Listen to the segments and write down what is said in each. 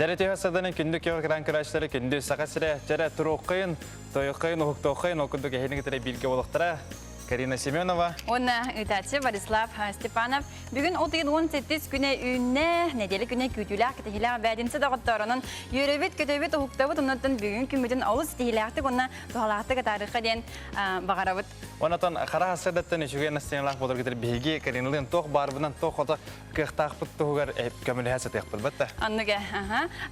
Jere tühassadığının kündük yok kıran kıraçları kündü sakasıra jere turuqayın, toyuqayın, uhuqtoqayın okunduk ehini gitire bilgi oluqtara. Karina Semyonova. Ona ытачы Борислав Степанов. Бүгін 18 күне үйіне, неделі күне күйтілік кетігілі бәдімсі дағыттарының үйребет, көтөбет, ұхықтабыт, оннаттан бүгін күмбетін ауыз тегіліқті, онна тұғалақты қатарыққа ден бағарабыт. Оннаттан қара асырдаттан үшіген әстенелақ болыр кетір бейге Кариналығын тоқ барбынан тоқ ота қықтақпыт тұғығар көмілі әсі теқпіл бәтті. Анныға,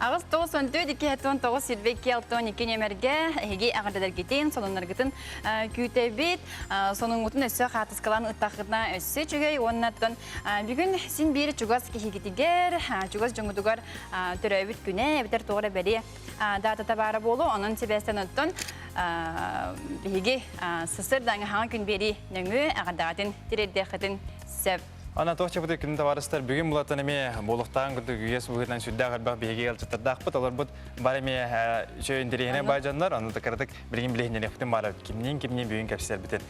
ағыз 9-14-2-19 сүйдбекке 6-12 немерге әйге ағырдадар кетен, сонынлар кетін күйтебет, сонун утун өссө хатыскалан ыттакытна өссө чүгөй оннаттан бүгүн син бери чугас кихигитигер чугас жоңгутугар төрөбүт күнэ битер тоора бери датата бара болу онун себестен оттон биги сысыр даңы хаң күн бери нөңү агадатын тиреддехатын сөп. Ана тоқча бұды күнді таварыстар бүгін бұлаттан әме болуқтаған күнді үйес бұғырдан сүрді ағарбақ бейге елчеттірді ақпыт. Олар бұд бар әме шөйін дерегіне байжанлар, оны тақырдық білген білегінен ектен бары кімнен бүгін кәпсілер бітен.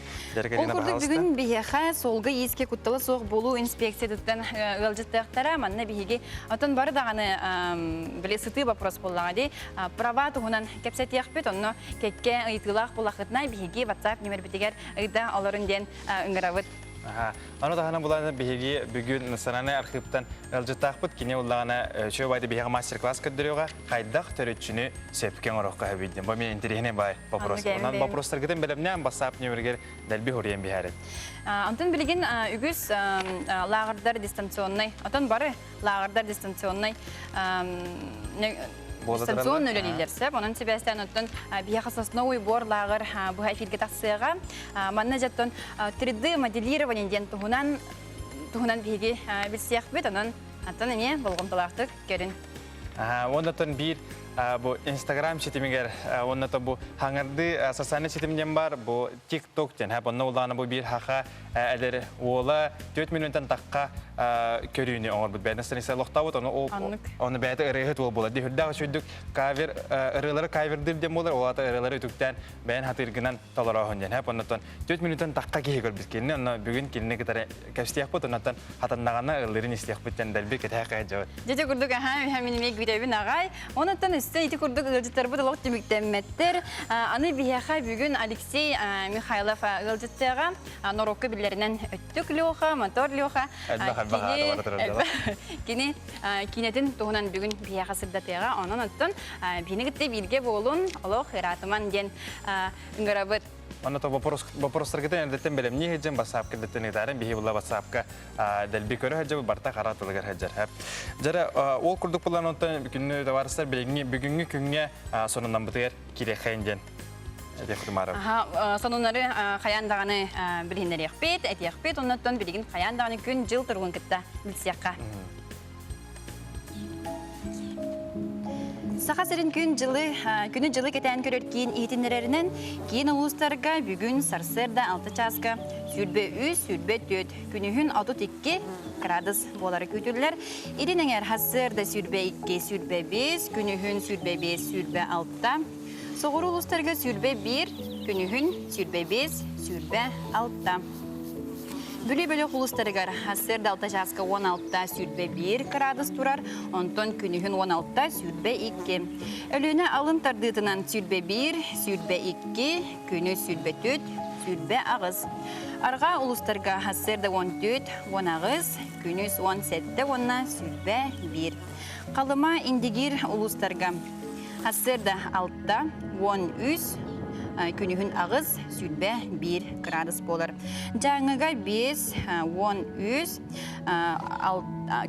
Ол күрдік бүгін бейеға солғы еске күттілі соқ болу инспекциядықтан ғылжеттіқтара, манна бейге отын бары дағаны біле сыты вопрос болуға дей. Права тұғынан кәпсет еқпет, оны кетке ұйтылақ болақытына бейге WhatsApp нөмір бітегер ұйда оларын ден үңіравыт. Аны тағана бұланы бейге бүгін сананы архивтан ғылжеттақпыт, кене ұлағана шөй байды бейге мастер-класс көддіреуға қайдақ төретшіні сөпкен орыққа өбейден. Бұл мен интерегіне бай вопрос. Онан вопростар кетен білімнен басап нөміргер дәлбі хориян бейхәрет. Антон білген үгіз лағырдар дистанционный, антон бары лағырдар дистанционный дистанционный өлелерсі. Оның себестен оттон бияқасас новый бор лағыр бұға эфирге тақсыға. Манна жаттон 3D моделирование ден тұғынан бейге білсеяқ бет, онын аттан әне болғымтылақтық көрін. Ондаттан бір bu Instagram çetimler, onunla da bu hangardı sosyal çetimden var, bu TikTok'ten hep onunla olan bu bir haka eder ola 4 milyondan takka körüğünü olur bu. Ben de sana loktavut onu beyde rehet ol bula. Dihurda şuyduk kaver ırıları kaverdir dem olur. O ata ırıları tükten ben hatırgınan talara honcan. Hep onunla 4 milyondan takka giyikor biz kendine. Onunla bugün kendine kadar kapsiyah bu. Onunla hatan nağana ırıların istiyah biten delbi ketah kayacağız. Cece kurduk hem yemek videoyu nağay. Onunla İti kurduk ılcıtları bu da loğut demektemmettir. Anı biyaxa bugün Alexey Mikhailov ılcıtığa Norokko billerinden öttük loğa, motor loğa. Kini kinetin toğunan bugün biyaxa sırdatığa onun öttün. Beni gitti bilge bolun, oluq hıratıman den ıngırabıt. Onu da вопрос targetten erdeten belem niye hecem basap kedeten idaren bihi bulla basapka delbi körü hecem barta qaratılgar hecer hep. Jara o kurduk bulan ondan günü de varslar bilgi bugünkü günge sonundan biter kirexengen. Sonunları xayandağını bilhinleri yaxpet, et yaxpet ondan bilgin xayandağını gün jıl turgun kitta bilsiyaqqa. Сахасырын күні жылы кетен көрер кейін итинлерінен кейін ұлыстарға бүгін сарсырда 6 часка сүрбе 3, сүрбе 4, күнігін 32 градус болары көтілілер. Иринен әр хасырда сүрбе 2, сүрбе 5, күнігін сүрбе 5, сүрбе 6. Соғыр ұлыстарға сүрбе 1, күнігін сүрбе 5, сүрбе 6. Бөлі-бөлі құлыстарығар хасырда 6 жасқа 16 сүрбе 1 градус тұрар, онтон күнігін 16 сүрбе 2. Өліні алын тардытынан сүрбе 1, сүрбе 2, күні сүрбе 4, сүрбе ағыз. Арға ұлыстарға хасырда 14, 10 ағыз, күні 17, 10 сүрбе 1. Қалыма индигер ұлыстарға хасырда 6, 13, күнігін ағыз сүрбе 1 градус болыр. Жаңыға 5, 13,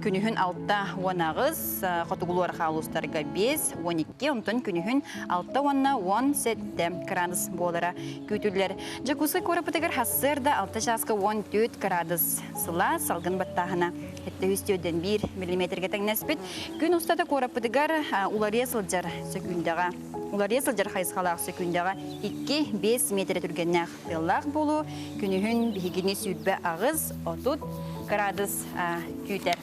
күнігін 6, 10 ағыз, қотығылуар қалыстарға 5, 12, ұмтын күнігін 6, 17 градус болыра көтілер. Жакусы көріпітігір хасырда 6 жасқа 14 градус сыла салғын баттағына. Әтті үстеуден 1 мм тәңнәспет. Күн ұстады көріпітігір улар есілдер сөкіндіға. Улар есілдер қайысқалақ сөкіндіға 2-5 метр түргеннәқ беллақ болу, күнігін бігіне сүрбе ағыз 30 градус күйтер.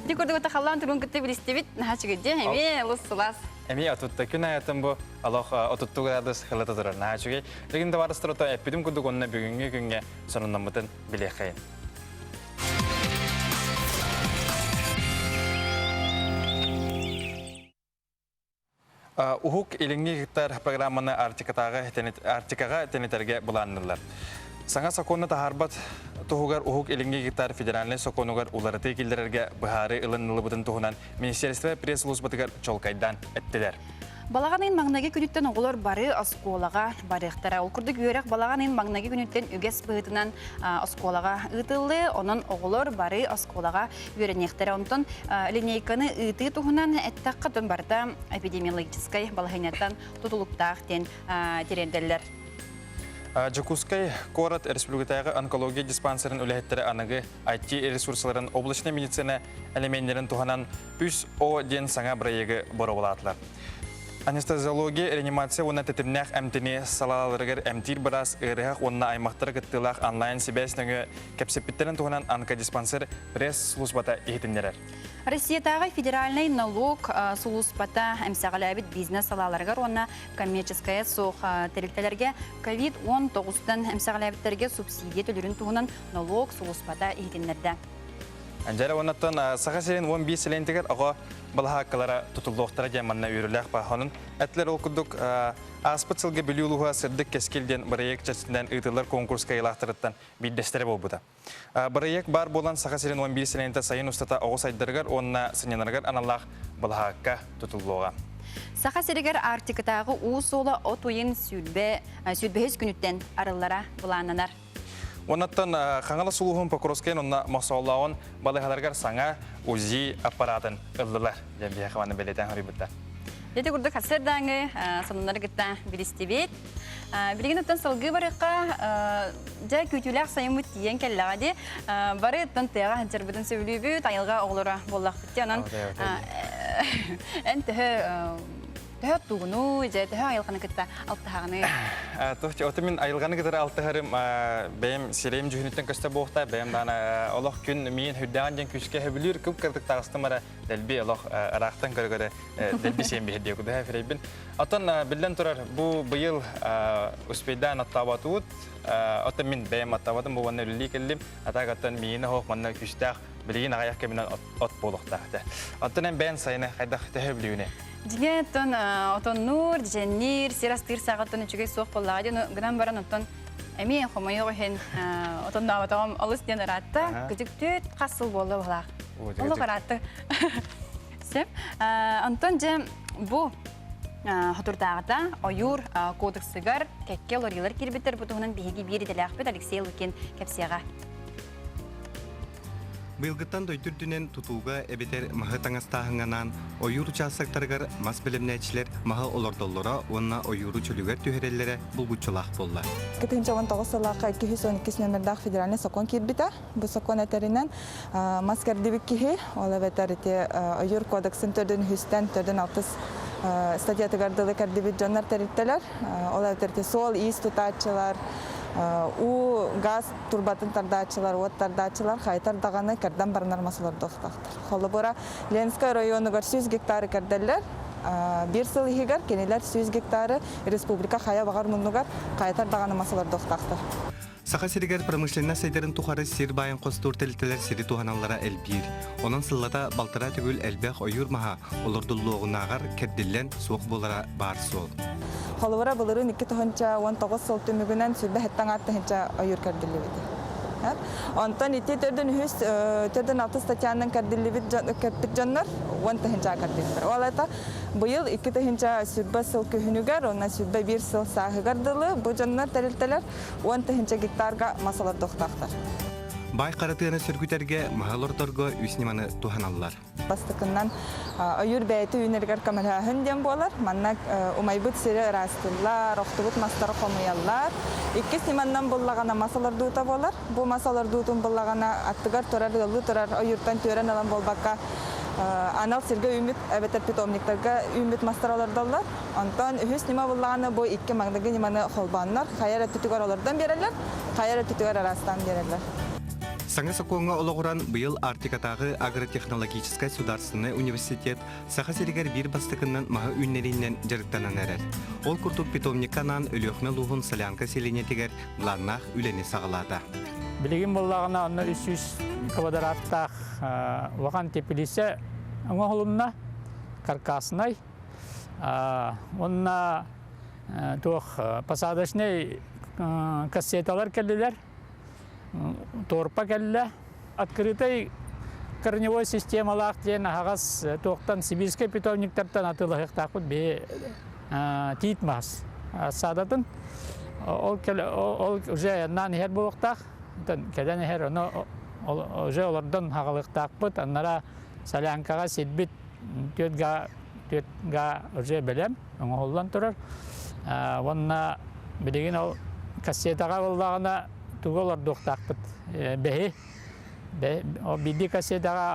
Декорды өті қалан тұрын күтті білістебет, нәчігіде әме ұлыс сылас. Әме отутта күн айатын бұл Аллах 30 градус қылыты тұрар. Нәчіге, дегенде барыстыр ота әппедім күдік онына бүгінгі күнге сонынан бұтын білек қайын. Ухук илинги гектар программаны Артикаға тенетерге буланнылар. Саңа соконны тахарбат тухугар ухук илинги гектар федеральный соконугар уларыты килдерерге быхары ылыннылы бутын тухунан Министерство пресс-службатыгар чолкайдан әттелер. Балаганын маңнаги күнүттен оголор бары осколага барыктара. Ол курдук үйрек балаганын маңнаги күнүттен үгес быытынан осколага ытылды. Онон оголор бары осколага үйренектері. Онтон линейканы ыты тухунан әттаққатын барда эпидемиологическай балахайнаттан тутулуктаах тен теренделер. Жакускай Корот республикатағы онкология диспансерин үләхеттері анығы IT-ресурсларын облачный медицина элементтерин туханан үс о ден саңа бірайығы боры болатылар. Анестезиология, реанимация оны тетімнәқ әмтіне салаларығыр әмтир біраз ұрығақ онына аймақтар күттілақ онлайн себәсініңі кәпсеппеттерін туғынан онкодиспансер пресс-службата ехетіндерер. Россиятағы федеральный налог службата әмсәғаләбіт бизнес салаларығыр оны коммерческая соқ тәрілтелерге COVID-19-тан әмсәғаләбіттерге субсидия төлірін туғынан налог службата ехетіндерді. Анжары онаттан саға серен 15 сілентігер аға балахаққалара тұтылдуқтара жаманна үйріләқ бағанын. Әтлер ол күдік аспыцылғы білуілуға сырдық кескелден бірайек чәсінден ұйтылар конкурсқа елақтырыттан биддестері бол бұда. Бірайек бар болан саға серен 15 сіленті сайын ұстата оғыз айдырғар, онына сыненарғар аналақ балахаққа тұтылдуға. Сақа серегер артикытағы уыз олы от ойын сүрбәхіз күніттен арылара бұлананар. Онаттан қаңалы сұлуғын Покровскайын онна мақсаулауын балығаларғар саңа УЗИ аппаратын ұлдылар. Жәмбе қаваны бәлетен ғыры бұтта. Деді күрді қатсырдаңы сонынлары күтті білістебет. Білген ұттан сылғы барыққа жа көтіләқ сайымыт дейін кәліға де. Бары ұттан тәға хәнчер бұдын сөйлі бүт, айылға оғылыра болақ бітте. Онан ән Төхөт туғыну, төхө айылғаны күтті алтығаны. Оты мен айылғаны күтір алтығарым бәйім серейім жүхінеттен көсті боқта. Бәйім даны олық күн мен хүддаған ден күшке хөбілер көп кірдік тағыстымара дәлбе олық арақтан көргірі дәлбе сен бейді өкіді әфірейбін. Отын білден тұрар, бұл бұйыл ұспейдан аттабаты ұд. Оты мен бәйім аттабатым бұл ванны үлі келдім. Атақ аттан мейіні хоқ манна күштақ білген ағаяқ кемінен от болуқтақты. Отын бәйін сайыны қайдақ төхө білуіне. Диген отон нур, дженнир, сирастыр сағаттан үчіге соқ боллаға ден гынан баран отон әмейін қомайы ғойын отон дауатағым олыс ден ұратты, күдік төт қасыл болды болақ. Олы қаратты. Сеп, антон же бұл Хатуртағыта ойур кодексыгар кәкке лорилар кербеттер бұтығынан бейгі бері дәләқпет Алексей Лукин кәпсияға. Быйылгыттан дойдүрдүнен тутууга эбетер махы таңастаһыңанан ойур участоктарыгар мас билимнәчләр махы олордоллора онна ойуру чөлүгөр төһөрелләре булгучулак болла. 2019 елларга 212 номердах федеральный закон кирбита. Бу закон этеринен маскер дибик кихи ола ветерите ойур кодексын 460 статья тагардылы кардибит жоннар териттелер. Ола ветерите сол ис тутачылар у газ турбатын тардачылар, от тардачылар, хайтар дағаны кәрден барынар масылар доқтақтыр. Холыбыра Ленскай районығар 100 гектары кәрделер, бір сыл егер кенелер 100 гектары республика хая бағар мұнығар хайтар дағаны масылар доқтақтыр. Саха сиригер промышленна сайдарын тухары сир байын қостур тәлтелер сири туханалара әлбир. Онан сыллата балтара түгіл әлбәқ ойыр маха олырдылуғынағар кәрделлен соқ болара бар сол. Холовара булырын 2019 сыл түмігінен сүрбе хеттан атты хенча ойыр кәрделі беді. Онтан ити төрден 6 статьяның кәрделі кәрпіт жонлар, онта хенча кәрделі. Олайта бұйыл 2 хенча сүрбе сыл көхінігер, онна сүрбе 1 сыл сағы кәрделі, бұ жонлар тәрілтелер, онта хенча гектарға масалар доқтақтар. Бай қаратығына сүргüтерге мағалордорго үснеманы туханаллар. Бастықынан ойыр бәйті үйнергер камалағын дем болар. Маннак умайбыт сирі растылар, оқтыбыт мастары қомыялар. Икки сниманнан боллағана масалар дуыта болар. Бұл масалар дуытын боллағана аттығар тұрар, ғылы тұрар, ойыртан төрен алан болбаққа анал сирге үміт, әбетер питомниктарға үміт мастар олардалар. Онтан үхіс нима боллағана бұл икки маңдығы ниманы қолбанлар. Қайар әттүтігар олардан берелер, қайар әттүтігар арастан берелер. Саңа соконга олоғыран быйыл Артикатағы агротехнологический сударственный университет саха серигер бир бастықыннан маға үннериннен жарықтанан әрер. Ол күртук питомниканан өліөқны луғын салянка селенетігер ланнақ үлені сағылады. Білеген болағына онна 300 квадраттақ ваған тепілесе оңғылымна каркасынай Онна туох посадочный кассеталар келдилер, торпа келді. Открытый корневой системалақ ден ағас тоқтан сибирский питомниктардан атылығықтақпыт бе тиит мас. Садатын, ол уже нан хер болуқтақ, кәден хер уже олардан ағалықтақпыт, аннара салянкаға седбит төтға уже білем, оңғолдан тұрар. Онна білеген ол кассетаға болдағына туғалар доқтақпыт бәхи. Бидді кассетаға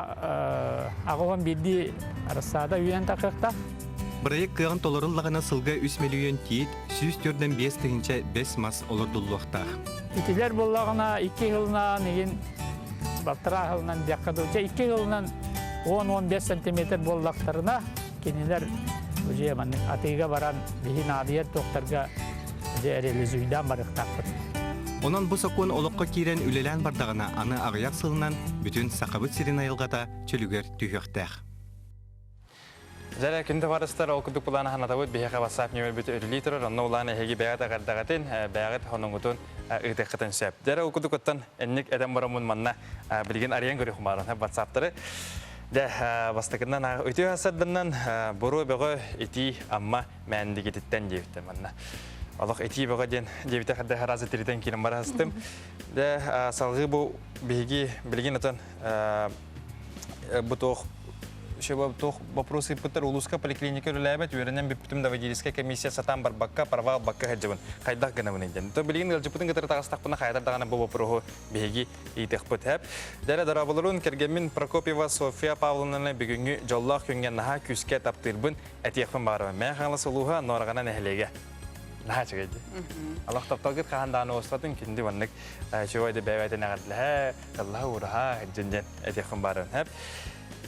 ағуған бидді арасада үйен тақықта. Проект кыған толырылығына сылға 3 миллион тиет, 104-5 тегінче 5 мас олырдылуқтақ. Итилер болағына 2 жылынан, еген бақтыра жылынан бияққадылча 2 жылынан 10-15 сантиметр болдақтарына кенелер атыға баран бейін адияр тоқтарға әрелізуйдан барықтақпыд. Онан бұл сақуын олыққа кейрен үлелән бардағына аны ағаяқ сылынан бүтін сақабыт сирен айылғата чөлігер түйіқтәқ. Жәрі күнді барыстар ол күдік бұланы қанатауыд бейіға басап нөмір бүті өрілей тұрыр, онны оланы әйгі бәғат ағардағатын бәғат қонын ұтын ұйтық қытын сөп. Жәрі ол күдік ұттан әннік әден барамын манна білген ариян көрі құмарын ватсаптары. Дә бастықынан өте асырдынан бұру бәғі еті амма мәнді кетіттен дейбіттен манна. Аллах эти богаден девять хадда раза теритен килом барастым. Да салгы бу беги билген атан бутох шеба бутох вопросы пытар улуска поликлиника рулайбат веренен биптим да водительская комиссия сатан бар бакка парва бакка хаджабын. Кайдак гана менен. То билген галжыпытын гытыр тагыстакпына хайдар дагана бу вопросу беги итек пытап. Дара дарабылырын кергемин Прокопьева София Павловна бүгүнгү жоллах күнгөн наха күскө таптырбын этиякпын барып. Мен халысы улуга норгана нехлеге. Nah, cakap je. Allah tahu kan dah nulis tu kini wannek cuba dia bawa dia nak lah, Allah urah jenjen itu kembaran.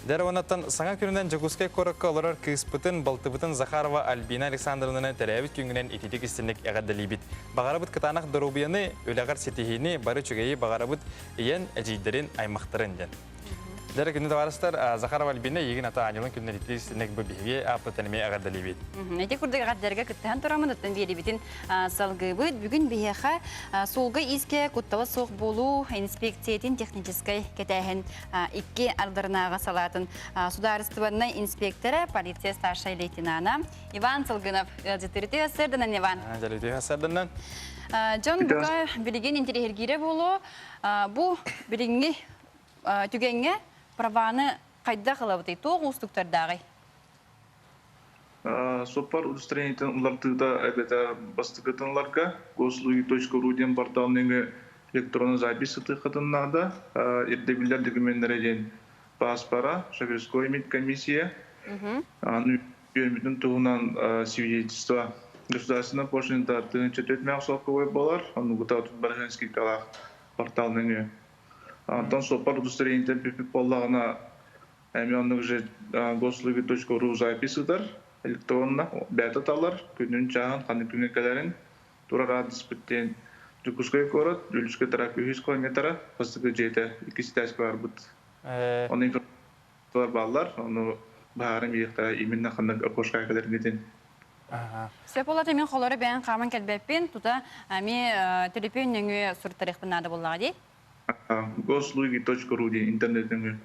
Dari wanatan sangat kemudian jaguskai korak kolor kisputan baltubutan Zakharova Albina Alexandrovna terlebih kemudian itu kisahnya agak delibit. Bagarabut ketanak Dorubiane ulagar sitihini baru juga bagarabut ian ajidarin ay makteran jen. Dari kini tawarastar Zakharova Albina ini nata anjuran kini itu nek berbihaya apa tanimnya agak delibit. Nanti kurang agak jarga ketahan turaman dan biarin salgabut bugün bihaha solga iske kutawa sok bolu inspeksiyatin teknikiskay ketahan iki aldarnaga salatan sudaristvarna inspektora politsiya starший лейтенана Иван Salgınov jatırtı serdanan Иван. Jatırtı serdanan. John buka bilgin interhergire bolu bu bilgingi tügenge праваны кайда кылабыты тоғустуктардагы. Сопар удостоверениятен улартыда это бастыгытынларга goslugi.ru ден порталының электронный запись тыхытыннада эрдебилер документтер паспора Шаверской медкомиссия аны бермитин тугунан свидетельство государственного пошлинда тынча төтмәксоковой болар аны гутаут барганский калах порталының Антон сопар удостоверениятен пипип боллагына әмионның же goslugi.ru записыдар электронно бәтаталар күнүн чагын каны күнекелерин турар адрес биттен Жукускай город Юльская тарапы 100 км бастыгы жете 2 ситәс бар бут. Оның информациялар баллар, оны баарын биектер именно кандай окошка келерден. Сеполат мен холоры бән каман келбеппен тута ами телефонның сур тарихын нада буллагы. goslugi.ru ди интернеттен.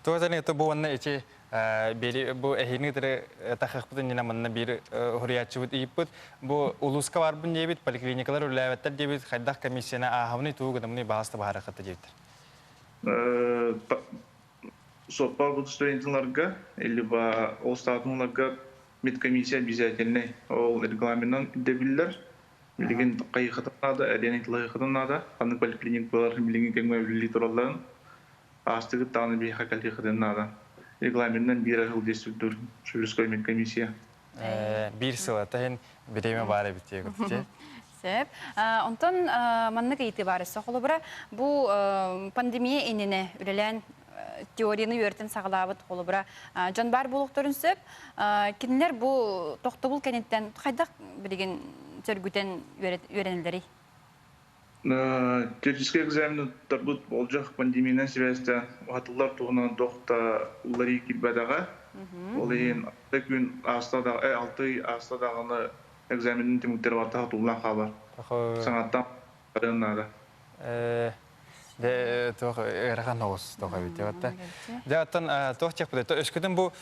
Тугазаны это буанна эти бери бу эхини тере тахахпытын жана манна бир хуриятчыбыт ийиппыт бу улуска барбын дебит поликлиникалар үләбеттер дебит хайдах комиссияна ахавны тугадамны баасты бааракаты дебит. Сопар удостоверенияларга или ба ол статунларга медкомиссия обязательный ол регламентен дебиллер билген кайхатнада әдәнетлыгынада аны поликлиникалар билген кеңмәвли туралларын астыгы таны биха калихатнада регламентен бир жыл действует Шаверской медкомиссия. Бир сыла тахин береме бары битте. Сеп. Онтон манны кайты бары сохолобра бу пандемия инене үлелән теорияны өртен саглабыт холобра жан бар булуктарын сөп кинилер бу токтобул кенеттен кайда билген сөргүтен үйренелдери. Теоретический экзамен тарбут болжақ пандемиядан себесті атылар туғынан тоқта улари килбадага Ол ең 6 күн астадағыны экзаменін теміктер баттаға тұлынан қалар. Саңаттан барыннады. Де тох эрахан оос тоха бит ятта. Жаттан тох чак бит. Өскөдөн бу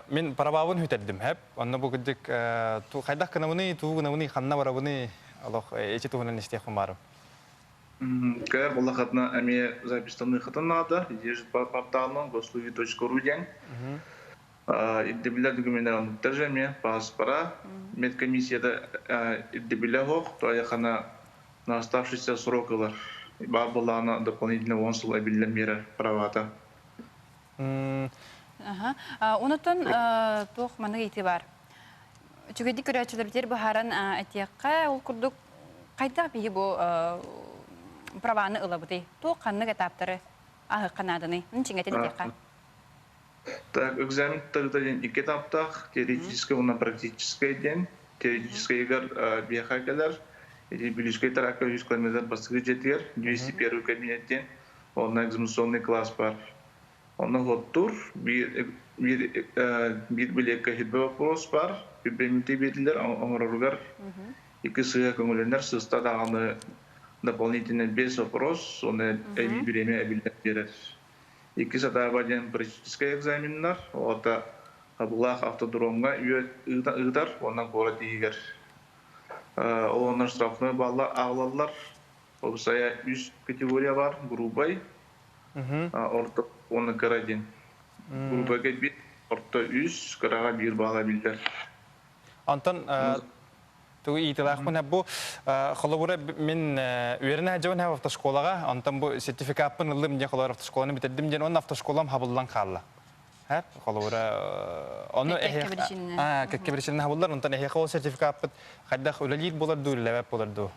мен парабабын хүтәддим хәп. Анны бу гыдык ту хайдак кынавыны, ту гынавыны ханна барабыны Аллах эче тугунан истехм барып. Кэр боллахатна ами записаны хатанада, ежит порталынан gosluvi.ru ден. Иддебилер документарын тәрҗемә, паспора, медкомиссияда иддебилер хок, то яхана на оставшиеся сроклар. Бар булана дополнительно 10 жыл обилен мере правата. Онотон тох маны итибар. Чүгеди көрәчләр бахаран атякка ул курдук кайда бии бу праваны ылабыды. То канны этаптары ахы канаданы. Ничек әтәдәкка? Так, экзамен тәртәдән 2 этапта, теоретический ва практический ден. Теоретический егер биохакерлар Билишкой тарака 100 км бастыгы жетер, 201 кабинеттен, онна экзаменационный класс бар. Онна готтур, bir biлекке хитбе вопрос бар, бибементе бетилер, оңоругар, 2 сыга көңүлөнөр сыста даганы дополнительно 5 вопрос, оны эми биреме абилдеп берер. 2 сатабаден практический экзаменнар, ота Абулах автодромга ыдар, оннан город ийгер. Олар штрафны балла ağlarlar. Olsaya 3 kategoriya var, grubay. Orta onu karadin. Grubaga 1, orta 3, karaga 1 bala bildir. Антон ту итилахмын бу холобура мен үйренә җавын һәм автошколага, антон бу сертификатпын ылым дигән холор автошколаны битердим дигән, он автошколам хабылдан калды. Һәп холобура оны кекке беришин хабылдар, антон хол сертификат хаддах үлелир булар дүлләп булар ду.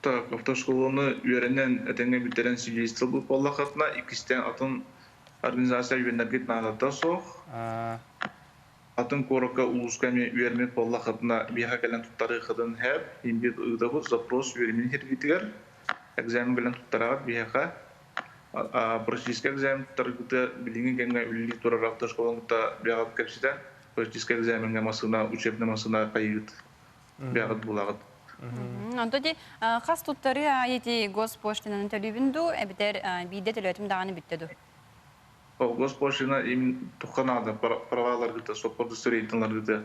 Так, автошколаны үйренен әтәнгә битерен свидетельство бу поллахатна, икистен атын организация юнергет нагата сох. Атын корока улусками үйренет поллахатна биха калан туттары хыдан һәп, инде ыдагы запрос үйренен хергитер. Экзамен белән туттарак биха практический экзамен таргыта билingen генә үлли турар автошколанда биягат кепсидә, практический экзаменгә масына, учебный масына кайыт. Биягат булагат. Антоди хас туттары айти госпоштаның төлөбүндү, эбитер биде төлөтүм даганы биттеду. Госпоштина им туханада правалар гыта, сопор дистритинлар гыта.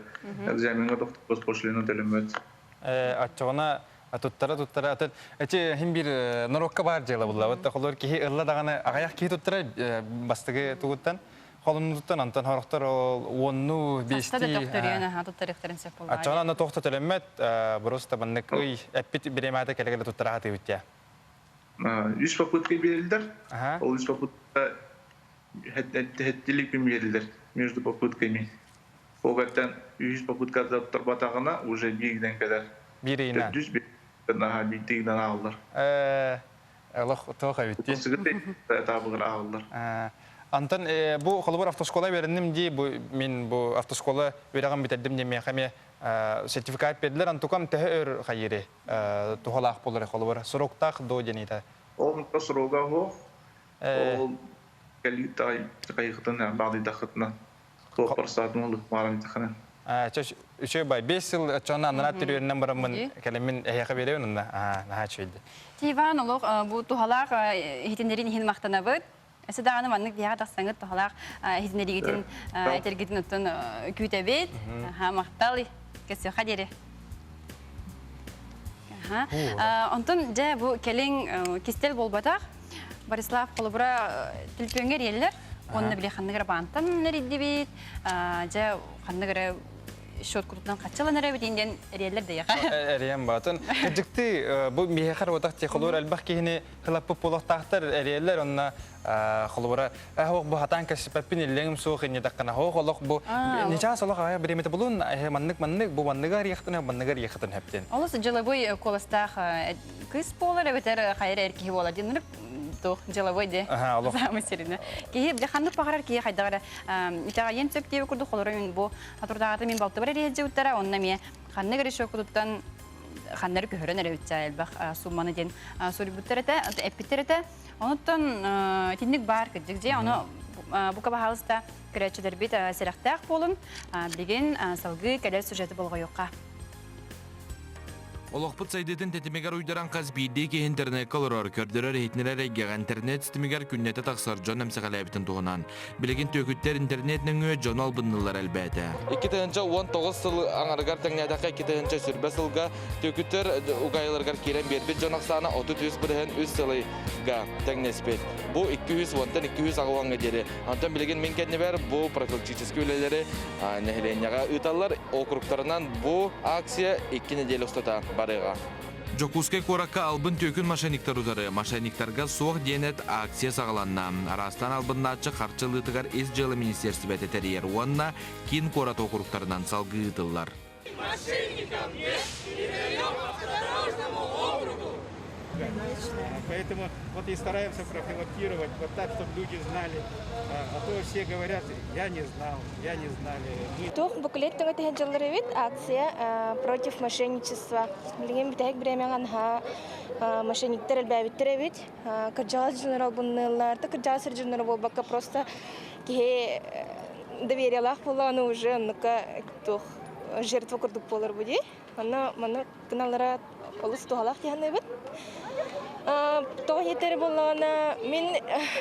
Экзаменгә госпоштина төлөмөт. Ачыгына туттара атын эти хим бир норокка бар жела булла. Вот холор ки ылла даганы агаяк ки туттара бастыгы тугуттан холун туттан антан характар онну бести. Ачыгына аны тохта төлөмөт, просто баннык ой эппит биремата келегеле туттара хаты үтте. 3 попытка берилдер. Ол 3 попытка хеттилик берилдер между попытками. Огаттан 3 попытка батагына уже бигден кадар. Бирина. Наха биттигден алдар. Аллах тоха битти. Табыгыр алдар. Антон бу холбор автошкола береним ди бу мен бу автошкола береган битердим деме хаме сертификат бердилер антукам тәһөр хайре тухалак болар холбор сроктак до денита. Ол срога хо. Ол калитай кайгытын бады дахытна. Копарсатмылык марам тахана. Чөш үчө бай 5 жыл чона анат төрөннән барамын калемин яка беребен унда. Наха чөйдү. Тиван олог бу тухалак хитинерин хин мактанабыт. Эсе даганы маннык дия тасаңыт тухалак хитинеригитин этергитин оттон күтәбет. Макталы кесе хадере. Антон же бу келең кистел болбатак. Борислав Холобура тилпөнгер еллер. Онны биле ханныгыр бантан неридибит. Же ханныгыр шот куртан качаланара битинден эрелер де яка. Эрием батын. Кыжыкты бу мехар отак те холор албак кини хлапып болоктактар эрелер онна холора хок бу хатан касыппин илеңим суох ине даккана холок бу нича солок ая биремете булун маннык бу манныгар яктын хептен. Олос жылабой коластах кыз болар бетер хайр эрки бола динер тох жылабой де. Замысерина. Ки бе ханны пагарар ки хайдагара итага ен сөктебе курду холорын бу хатурдагы мен балты бар эреже уттара онна ме ханны гырешо кудуттан ханнары көрөн эребитча элбак сумманы ден сурбуттерете эпиттерете онуттан тинник бар кыжык же аны бука бахалыста көрәтчілер бит сәрәқтәқ болын, білген салғы кәлер сюжеті болға yoqqa. Олоқпыт сайдетін тетімегер уйдаран қаз бейдегі интернет колорор көрдірер ейтінерер егеға интернет стимегер күннеті тақсар жон әмсіғалайбітін туғынан. Білеген төкіттер интернетнің өй жон албыннылар әлбәті. 2019 сыл аңарғар тәңнәдәқі 2020 сүрбә сылға төкіттер ұғайларғар керен бербет жон ақсаны 30 бірген үз сылыға тәңнеспет. Бұ 200-200 ағуанға дері. Антон білеген мен кәдіне бәр бұ профилактическі өлелері нәхіленяға ұталар округтарынан бұ акция 2 неделі ұстата. Жокускай коракка албын төкін машиниктар удары. Машиниктарға соқ денет акция сағаланна. Арастан албыннатчы қарчылытығар из жылы министерстві бәтетәрер. Онна кин корат округтарынан салғы ұтылар. Поэтому вот и стараемся профилактировать, вот так, чтобы люди знали. А то все говорят, я не знал, я не знали. Тух буклеттің өтеген жылдары бит акция против мошенничества. Билген битәк биремәгән мошенниктер әлбәбиттер бит. Кырҗал җырлар булнылар, кырҗал җырлар булбакка просто ки довериялах булганы уже нука тух жертва курдук булар буди. Аны моны каналлара олус тугалак дигән бит. Тоғетер болғана, мен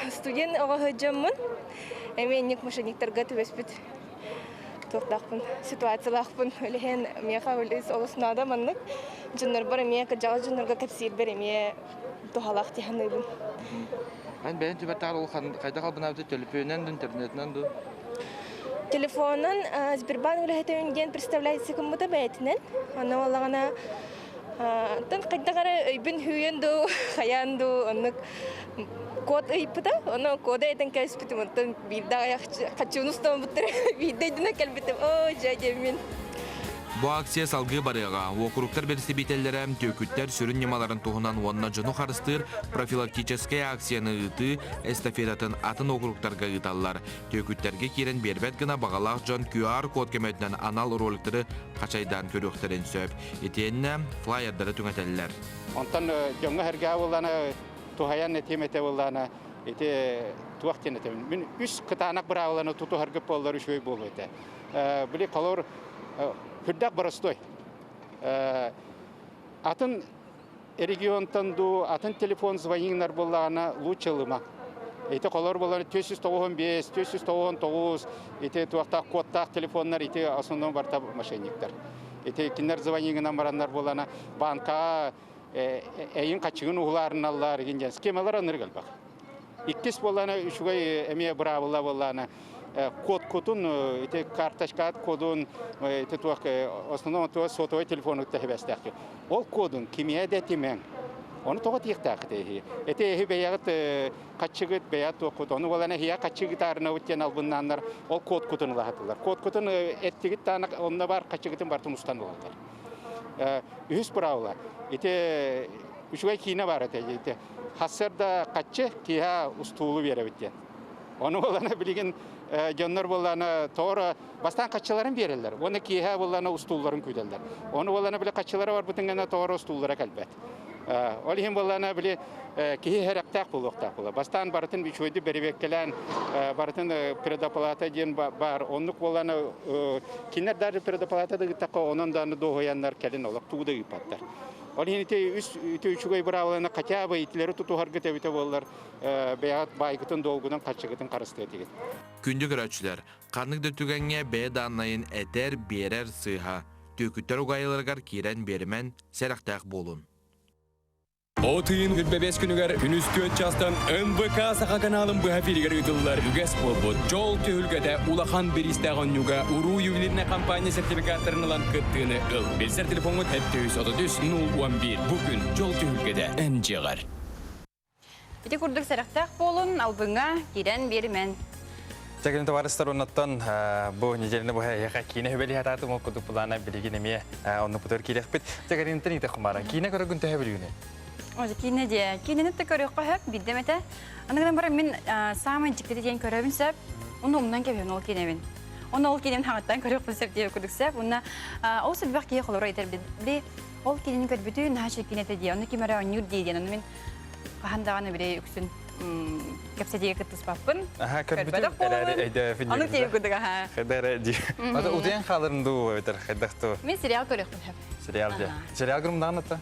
студент оға хөджаммын. Мен нек мошенниктерға төбеспет тоқтақпын, ситуациялақпын. Өліген меға өліз олысынада маннық. Жынар бар еме, каджалы жынарға кәпсейір бір еме тоғалақ дейханайбын. Бәйін түбәттағыр ол қайда қалбын әбді телефонынан, интернетінен ду? Телефонын Сбербанк үліхетеуінген представляется кімбіті бәйтінен. Аны олағана тан кайдагара өйбүн хүйенду хаянду онук код ыйпыта оно кода этен кайспитим онтон бидда качунустан буттер биддедина келбитим о жадемин. Бу акция салғы барыға. Округтар берісі бетелері төкіттер сүрін немаларын туғынан онна жону қарыстыр профилактическая акцияны ұты эстафетатын атын округтарға ұталар. Төкіттерге керен бербет гына бағалақ жон QR код кеметінен анал роликтері қачайдан көріқтерін сөп. Етеніне флайердары түңетелілер. Онтан жоңға әрге боланы тухаян етемете боланы туақтен етемін. Мен үш қытанақ бір ауыланы тұту әргіп болар үшөй болу еті. Біле қалор Хүрдәк барыстой. Атын регионтан ду, атын телефон звонinglar болағына лучылыма. Эти колор боланы 395, 399, эти туақтақ кодтақ телефонлар, эти основном барта мошенниктер. Эти кинер звонingынан барандар боланы банка әйін қачығын ұғыларын аллар, схемалар аныр қалбақ. Иккес боланы үшігай әме бұрабыла боланы. Код кодун, эти карточка кодун, эти туак основном то сотовый телефон утехбестак. Ол кодун кимия детимен. Он тогот ихтакты. Эти беягат качыгыт беят код. Оны болана хия качыгытарына үткен албыннандар. Ол код кодун лахатылар. Код кодун эттигит тана онда бар качыгытын бартын устан болдылар. Үс правила. Эти үшгай кийне бар эти. Хасырда качы кия устулу беребитен. Оны болана билген Жоннор боланы тоора бастан качыларын берелер. Оны киһә боланы устулларын күдәләр. Оны боланы биле качылары бар бүтән генә тоора устуллары калбат. Ол һәм боланы биле киһә хәрәктәк булыктак була. Бастан бартын бичойды беребеккәлән бартын предоплата ден бар. Онлык боланы кинәр дәрә предоплата да гитәкә оннан да доһаяннар кәлен олак туды ипаттар. Ол һәм үчүгәй бравлана кача бу итләре тутуһар гитәбите боллар. Бәят байгытын долгудан качыгытын карысты дигән. Күнді көрәтшілер, қарнық дөттігенге бәй данайын әтер берер сыға. Төкіттер ұғайыларғар керен берімен сәріқтәқ болын. Отын 45 күнігер үністөт жастан НБК сақа каналын бұхафилігер үтілілер үгес болбуд. Жол төхілгеді улахан берістіған нүге ұру ювелиріне компания сертификаттарынылан күттіғыны ұл. Белсер телефоны 733-011. Бүгін жол төхілгеді әнжеғар. Бите күрдік сәріқтәқ болын, албыңа керен берімен. Тәкелін товарыстар оннаттан бұл неделіні бұл яқа кейіне өбелі хататы мол күдік бұлана білеген еме оны бұтыр келек бет. Тәкелін тән еті құмара. Кейіне көрі күнті өбелігіне? Өзі кейіне де. Кейіне нетті көрі қойып биддем әті. Анығынан бары мен самын жіктеді дейін көрі өбін сөп, оны омынан кәбен ол кейіне мен. Оны ол кейінен хаңаттан көрі өбін сөп дейі күдік сөп. Оны осы бәқ кейі қолыры етер білді. Ол кейінен көрі бүтін нәші кейіне де. Оны кеймәрі өнер дейден. Оны мен қағандағаны бірей үксін кепсетеге кыттыс баппын. Аха, Көрбөдө көрбүтүм. болобун. Эде Аны фильм. тегі күдігі, ха. Хедере ди. Ата утен халырынду өтер хеддахту. Мен сериал көрекпін хеп. Сериал же. Сериал гырымдан ата.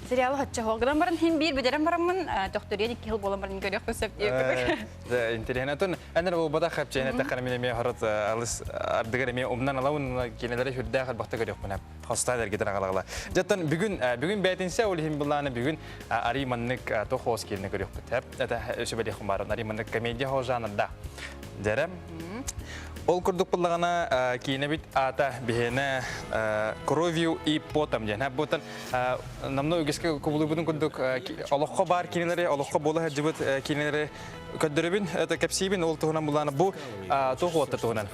Сериал хатча холгынан барын хем бир бедерен барамын, доктория 2 жыл болан барын көрекпін сөп дейбдік. Да, интересно. Әнер бұл бада хап чейін әтті қарамын еме харат алыс ардығыр еме умнан алауын кенелері хүрді ақыр бақты көрекпін әп. Хостайлар кетер ағалағыла. Жаттан бүгін бәйтінсе ол хем бұланы бүгін ари маннык тоқ хоз келіні көрекпін әп. Әті өші бәлі құмарын ари маннык комедия хоз жанында. Дәрі. Ол күрдік бұлағына кейіне бит ата бігені кровью и потом ден. Бұтын намны өгеске көбілі бұдың күрдік олыққа бар кейінелері, олыққа болы әджібіт кейінелері көддірібін, кәпсейбін ол тұғынан бұлағына бұл тоқ отты тұғынан.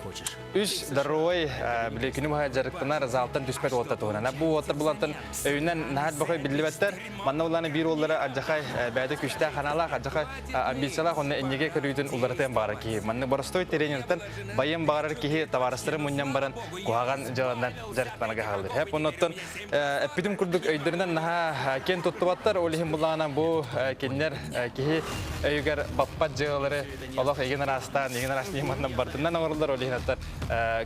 Үш даруай біле күні бұға жарықтына разалтан түспәт отты тұғынан. Бұл оттар бұлантын өйінен нағат бұқай білібәттер. Манна бұлағына бір олары аджақай бәді күшті қаналақ, аджақай амбициялақ, оны әнеге көрійтін ұларытын бары кейі. Манны барыстой теренерден байын бағарар кейі таварыстыры мұннан баран қуаған жаландан жарықтанаға қалдыр. Хәп оныттан әппетім күрдік өйдерінен наға кен тұттыбаттар, олығын бұлағына бұл кенлер кейі өйгер баппат жығылары олық еген арастан, еген арастан еманнан бартынан ауырылар олығын аттар.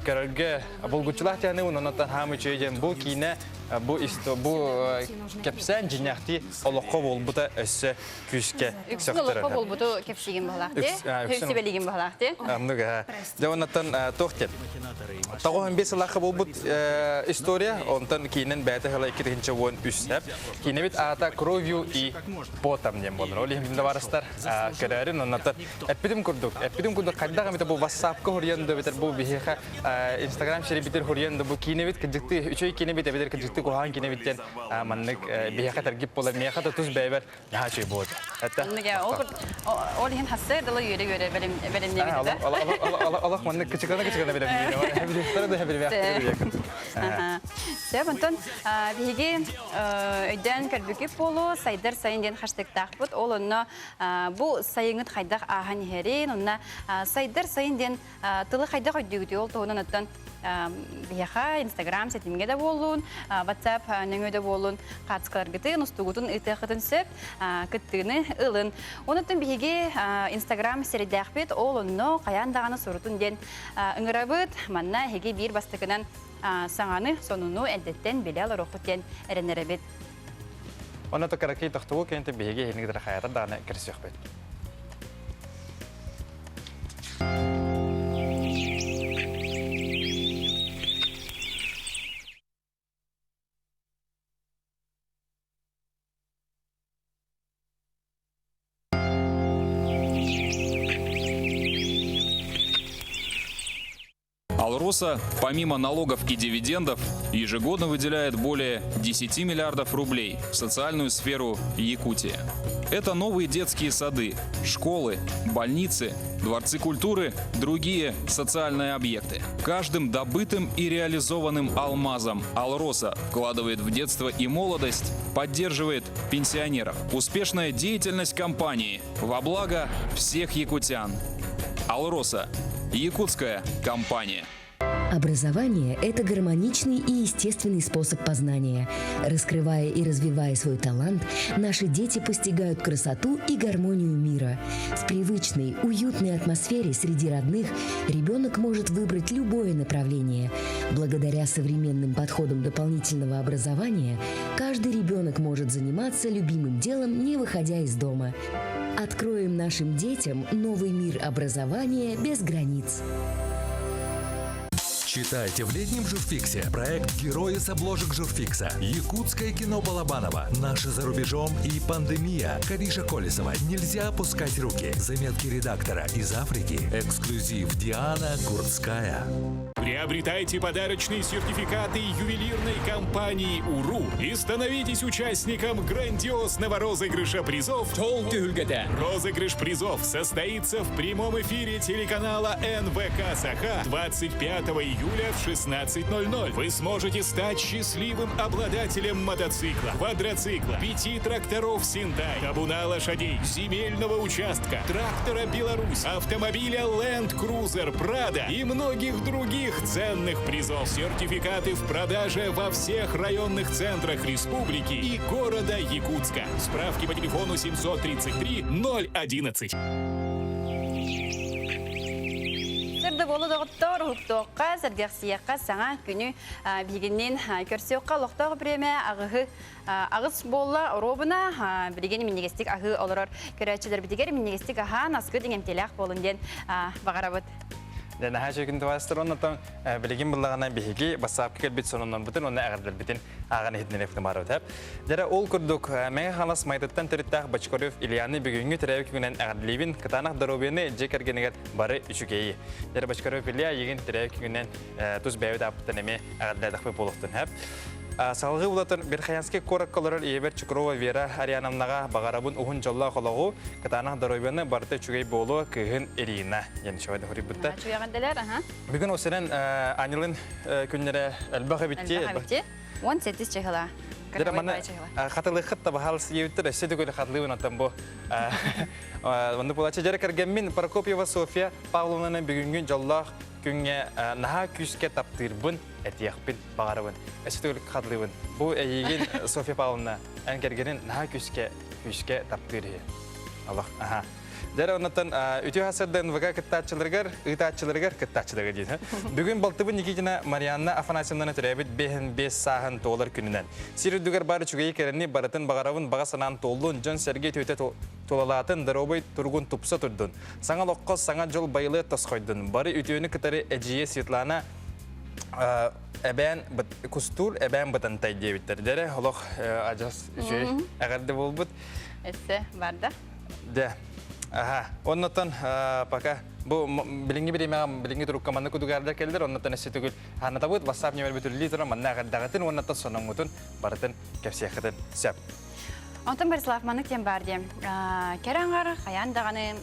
Көрілгі бұл күтчілақ тәні оныттан хамы чөйден бұл кейіне бұл кәпсән жиняқты олыққа бол бұта өссі күшке Үксін олыққа бол бұты кепсеген бағалақты, өксібелеген бағалақты. Амнуға. Жауынаттан тоқтен. Тағуын бес лақы бол бұт история, онтан кейінен бәті ғала 2-ші оң үстәп. Кейіне бет ата кровью и потом дем болыр. Ол емді барыстар көрәрін, оннаттан әппедім күрдік. Әппедім күрдік қайдағы бетер бұл вассапқа хұрыянды бетер бұл бейхеға инстаграм шері бетер хұрыянды бұл кейіне бет кіжікті, үшөй кейіне бет әбетер кіжікті қоған кейіне беттен маннық бейхеға тәргіп болар, мейхеға тұз бәйбәр наға чөй болды. Ол ең хасы дылы үйері бәлемне бетеді. Аллах маннық кічігіна бәлем Сөп, онтон бейге өйден көрбікіп болу, сайдар сайын ден хаштагтақ бұд. Ол онына бұл сайыңыт қайдақ аған ерен, онына сайдар сайын ден тылы қайдақ өйдегіде ол тоғынан оттан бияха, инстаграм сетімге де болуын, ватсап нөңі де болуын, қатысқалар гітін, ұстығытын ұйтықытын сөп, күттігіні ұлын. Оныттың бейге инстаграм середәқ бет, ол онына қаяндағаны сұрытын ден ұңырабыд, манна хеге бір бастықынан саңаны сонуну әлдеттен беле алар оқыттен әрінері бет. Оны тұқырақи тұқтығы кенті бейге енігдір қаятын дағаны кірісі өқ бет. Алроса, помимо налогов и дивидендов, ежегодно выделяет более 10 миллиардов рублей в социальную сферу Якутии. Это новые детские сады, школы, больницы, дворцы культуры, другие социальные объекты. Каждым добытым и реализованным алмазом Алроса вкладывает в детство и молодость, поддерживает пенсионеров. Успешная деятельность компании во благо всех якутян. Алроса. Якутская компания. Образование – это гармоничный и естественный способ познания. Раскрывая и развивая свой талант, наши дети постигают красоту и гармонию мира. В привычной, уютной атмосфере среди родных ребенок может выбрать любое направление. Благодаря современным подходам дополнительного образования каждый ребенок может заниматься любимым делом, не выходя из дома. Откроем нашим детям новый мир образования без границ. Читайте в летнем журфиксе проект «Герои с обложек журфикса». Якутское кино Балабанова. Наши за рубежом и пандемия. Кариша Колесова. Нельзя опускать руки. Заметки редактора из Африки. Эксклюзив Диана Гурцкая. Приобретайте подарочные сертификаты ювелирной компании «Уру» и становитесь участником грандиозного розыгрыша призов. Розыгрыш призов состоится в прямом эфире телеканала НВК «Саха» 25 июня июля в 16:00 вы сможете стать счастливым обладателем мотоцикла, квадроцикла, 5 тракторов «Синтай», табуна лошадей, земельного участка, трактора «Беларусь», автомобиля Land Cruiser Prado и многих других ценных призов. Сертификаты в продаже во всех районных центрах республики и города Якутска. Справки по телефону 733 011. Сырды болу доғыттар хуктоққа, сәргерсияққа саңа күні бігінен көрсеуққа лоқтағы премия ағыз болла робына білген міннегестік ағы олырар көрәтшілер бітігер міннегестік аға насқы деңемтелек болынден бағарабыд. Дән һәр көндә вастыр оннан билеген буллагына биһиги басап килбит сонуннан бутын онна агырдыр битин аганы хитнен эфтемар өтәп. Дәре ол күрдүк мен халас майтаттан тереттах Бачкоров Ильяны бүгүнгү терәвик күнен агырлыбин кытанак даробене жекергенегер бары үчүгей. Дәре Бачкоров Илья еген терәвик күнен туз бәйвет аптан эме агырдадык болуктан һәп. Салғы улатын Берхаянский корак колорор Ебер Чукрова Вера Арианамнага багарабын ухун жолла кологу кытанак даробене барты чүгей болу кыгын Ирина. Яны шовады хурибутта. Чуяганделер, Бүгін осырын анилын күннері әлбағы бітте. 18 чехала. Қатылы қытта бағалыс еуіттір, әседі көлі қатылы өнаттан бұл. Онды болачы жәрі кәргенмен Прокопьева София Павловнаны бүгінгі жоллақ күнге наға күске таптырбын, әтияқпен бағарабын. Әседі көлі қатылы өн. Бұл әйеген София Павловна ән кәргенін наға күске таптыры. Аллах, аха. Дәрі оннаттан үті ғасырдан вға кіттатчылырғар, ұйтатчылырғар кіттатчылырға дейді. Бүгін балтыбын Никитина Марианна Афанасьевнаны түрәбіт 5 сағын тоғылар күнінен. Сирүдігер бары чүгейі кәріні барытын бағарабын баға санан толуын жон сәрге төйті толалатын дыробай тұрғын тұпса тұрдын. Саңа лоққос саңа жол байлы тосқойдын. Бары үтіөні кітары әжие Светлана әбән күстур әбән бұтантай дейбіттер. Дәрі олық ажас жөй әғарды бол бұд. Әсі барды. Дә. Ага, оннотон пока бу билинги биремегам билинги турук команда кудугарда келдер, оннотон эсе түгүл ханатабыт WhatsApp нөмер бүтүлли тура манна гаддагатын оннотон сонуңутун барытын кепсияхатын сеп. Антон Борислав манык тем барди. Кераңар хаяндаганы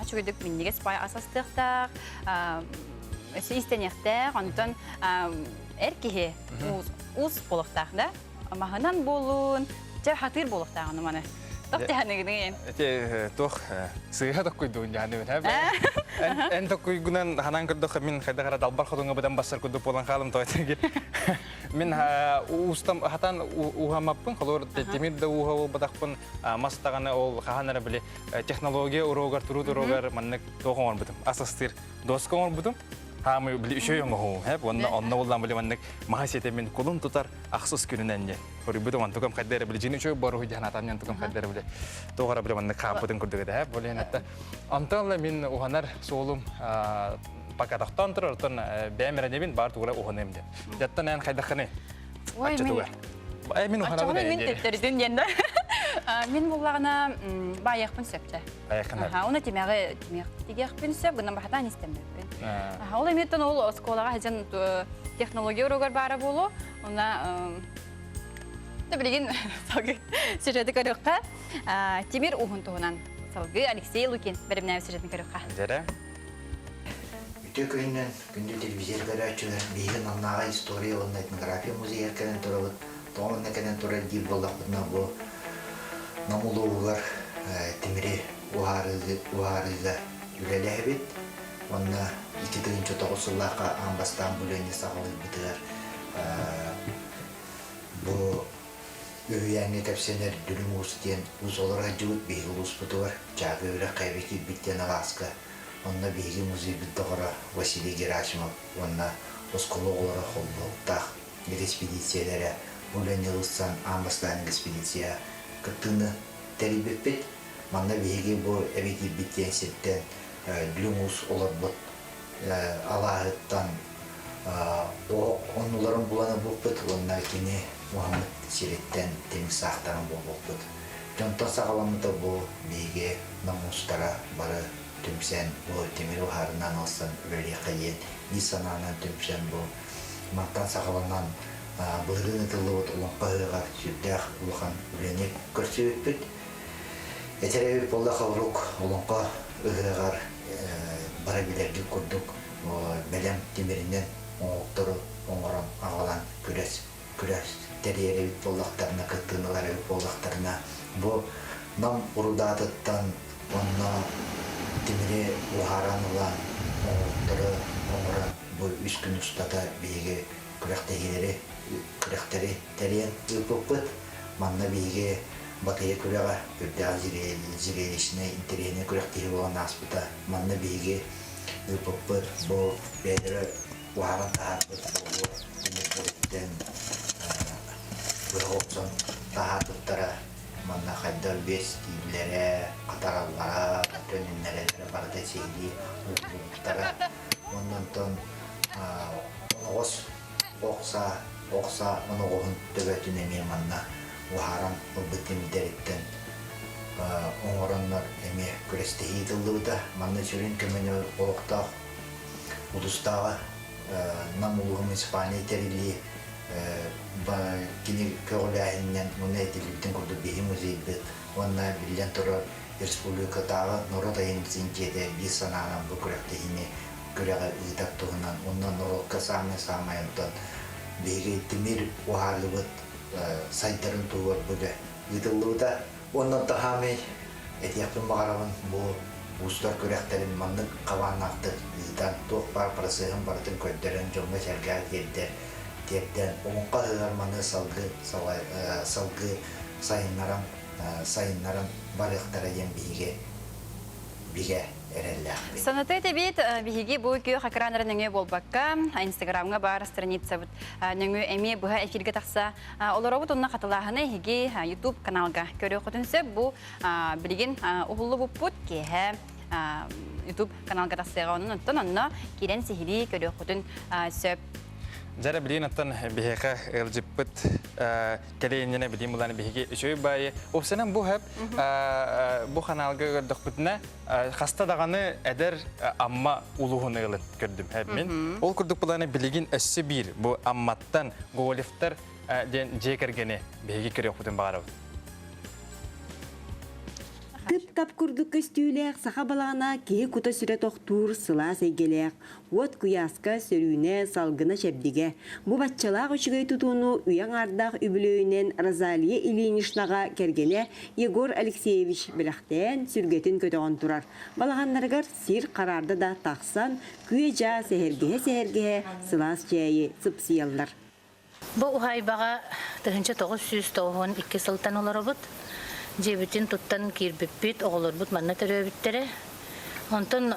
хачугыдык миннеге спай асастыкта эсе истенекте, антон эркихе ус болуктак да. Маханан болун, жа хатыр болуктак аны маны. Тоқтяныгын. Тох сыйга токуйдун жаны мен. Эн токуйгунан ханан кырдык мен хайда кара далбар ходунга бадан басар куду болан халым тойтыгы. Мен устам хатан ухамаппын, холор темирде ухау бадакпын мастаганы ол ханара биле технология урогар турудурогар маннык тогон бутум. Асастыр доскон бутум. Хамы биле үшөйөн го. Хеп онна улдан биле маннык махасете мен кулун тутар ахсыз күнүнөн же. Орибуду мантукам каддер биле жини үшөй бару жанатамнан тукам каддер биле. Тогара биле маннык хапытын күрдүгө да. Болен атта. Антонла мен уханар соолум пока тактан турар тон бемеренебин бар тугула уханем де. Жаттан ан кайдаханы. Ой мен. Мен уханам да. Мен тептердин денде. Мен буллагына баякпын септе. Баякына. Уна темеге тигекпин сеп, гына бахатан истемеппин. Ол эметтен ол школага хажан технология урогар бара болу. Уна билген салгы сюжети көрөкка. Тимир ухунтугунан салгы Алексей Лукин беримнәй сюжетин көрөкка. Дере. Үтө көйүнөн күндү телевизор көрөчүлөр биген аннага история онун этнография музей эркенен турабыт. Тоонун экенен тура дил болдакпытна бу намулуугар тимири ухарызда үлелебит. Онна 2009 амбастан бүлөне сагылып битер. Бу өйәңге кепсенер дүлүмүс ден узолора жуут бейгулус бутур. Жагыра кайбети биттен аласка. Онна бейги музей биттогора Василий Герасимов. Онна оскологора холболтах экспедициялары бүлөне ылсан амбастан экспедиция кытыны терибеппет. Манна бейги бу эбети биттен сеттен Люмус оларбыт алағыттан оныларын бұланы бұқпыт, онына кені Мухаммед Сиреттен теміз сақтарын бұқпыт. Жонтан сағаламыда бұл бейге намустара бары түмсен бұл темір ұхарынан алсан өрелі қайен, нисананан түмсен бұл мақтан сағаланан бұлғын ұтылы бұт ұланға ұғар сүрдәқ ұлған үленек көрсі өтпіт. Әтерәбі болда қалрук ұланға ұғығар бара билерге көрдік, бәлем темірінен оңоқтыры оңырам ағалан күрәс тәреребит боллақтарына, кыттыналаребит боллақтарына. Бұл нам ұрудатыттан онна тимире ухаран улан оңоқтыры оңырам бұл үш күн ұстата бейге күрәқтері тәрен үпіппіт. Манна бейге батыя күрәға үрдәға зирелешіне интерене күрәқтері болған аспыта. Манна бейге үпіппіт бұл бәдірі ухаран тағатпыт бұл үміттен Бұрғопсон тағатыптара манна қайдар бес кейлері, қатаралара, төнінлері барды сейді ұлттара. Оннан тон оғыз оқса оны оғын төбәтін әме манна ұхарам ұлбытымдеріттен оңыранлар әме күресті хейтілдіуді. Манна сүрін көмені олықтақ ұлыстағы нам ұлығы муниципалный тәрілі кини көғіләйіннен мұны әтеліктен күрді бейі музейбет. Онна білден тұры республикатағы нұры дайын зинкеді бес санағынан бұл күрәқтігіне күрәға ұйтақ тұғынан. Онна нұрылыққа самайымтан бейгі тімір ұхарлы бұд сайттарын туғыр бұды ұйтылуыда. Оннан тағамай әтияқпен бағарабын бұл ұстар күрәқтәрін манның қаванақтық ұйтан тоқ бар парасығын бартын көддерін жоңға шәргәр келдер. Тепден оңқа ғарманы салғы сайыннарам барықтара ем биге әрелләқ. Санаты тебет биһиги бу күйө хакранар нөңө болбакка Инстаграмга бар страница нөңө эми буга эфирге такса олоробут онна катылаһыны хиги YouTube каналга көрө көтүнсө бу билген ухуллу буппут кеһе YouTube каналга таксага онно кирен сихири көрө көтүн сөп Жара билин аттан бихека элжиппит келейинне билин буланы бихеге үшөй байы. Опсенен бу хеп бу каналга көрдүкбүтүнө хаста даганы эдер амма улугун ылып көрдүм мен. Ол көрдүк буланы билигин өссө бир бу амматтан голифтер ден жекергене бихеге көрөкбүтүн багарабыз. Тып-тап күрдік көстүйләк, саха балағына кеге күті сүрі тоқтур сыла сейгелек. От күйаска сөрүне салгына шәбдіге. Бұ батчалақ үшігей тұтуыну үйен ардақ үбілөйінен Розалия Ильиничнаға кергене Егор Алексеевич біліқтен сүргетін көтіғын тұрар. Балағанларғар сир қарарды да тақсан, күйе жа сәхергеhe сылас жайы сыпсиялар. Бұ ұхайбаға 1992 сылтан олары бұд. Жебітін тұттан кирбіппет, оғылыр бұд манна төрөбіттері. Онтын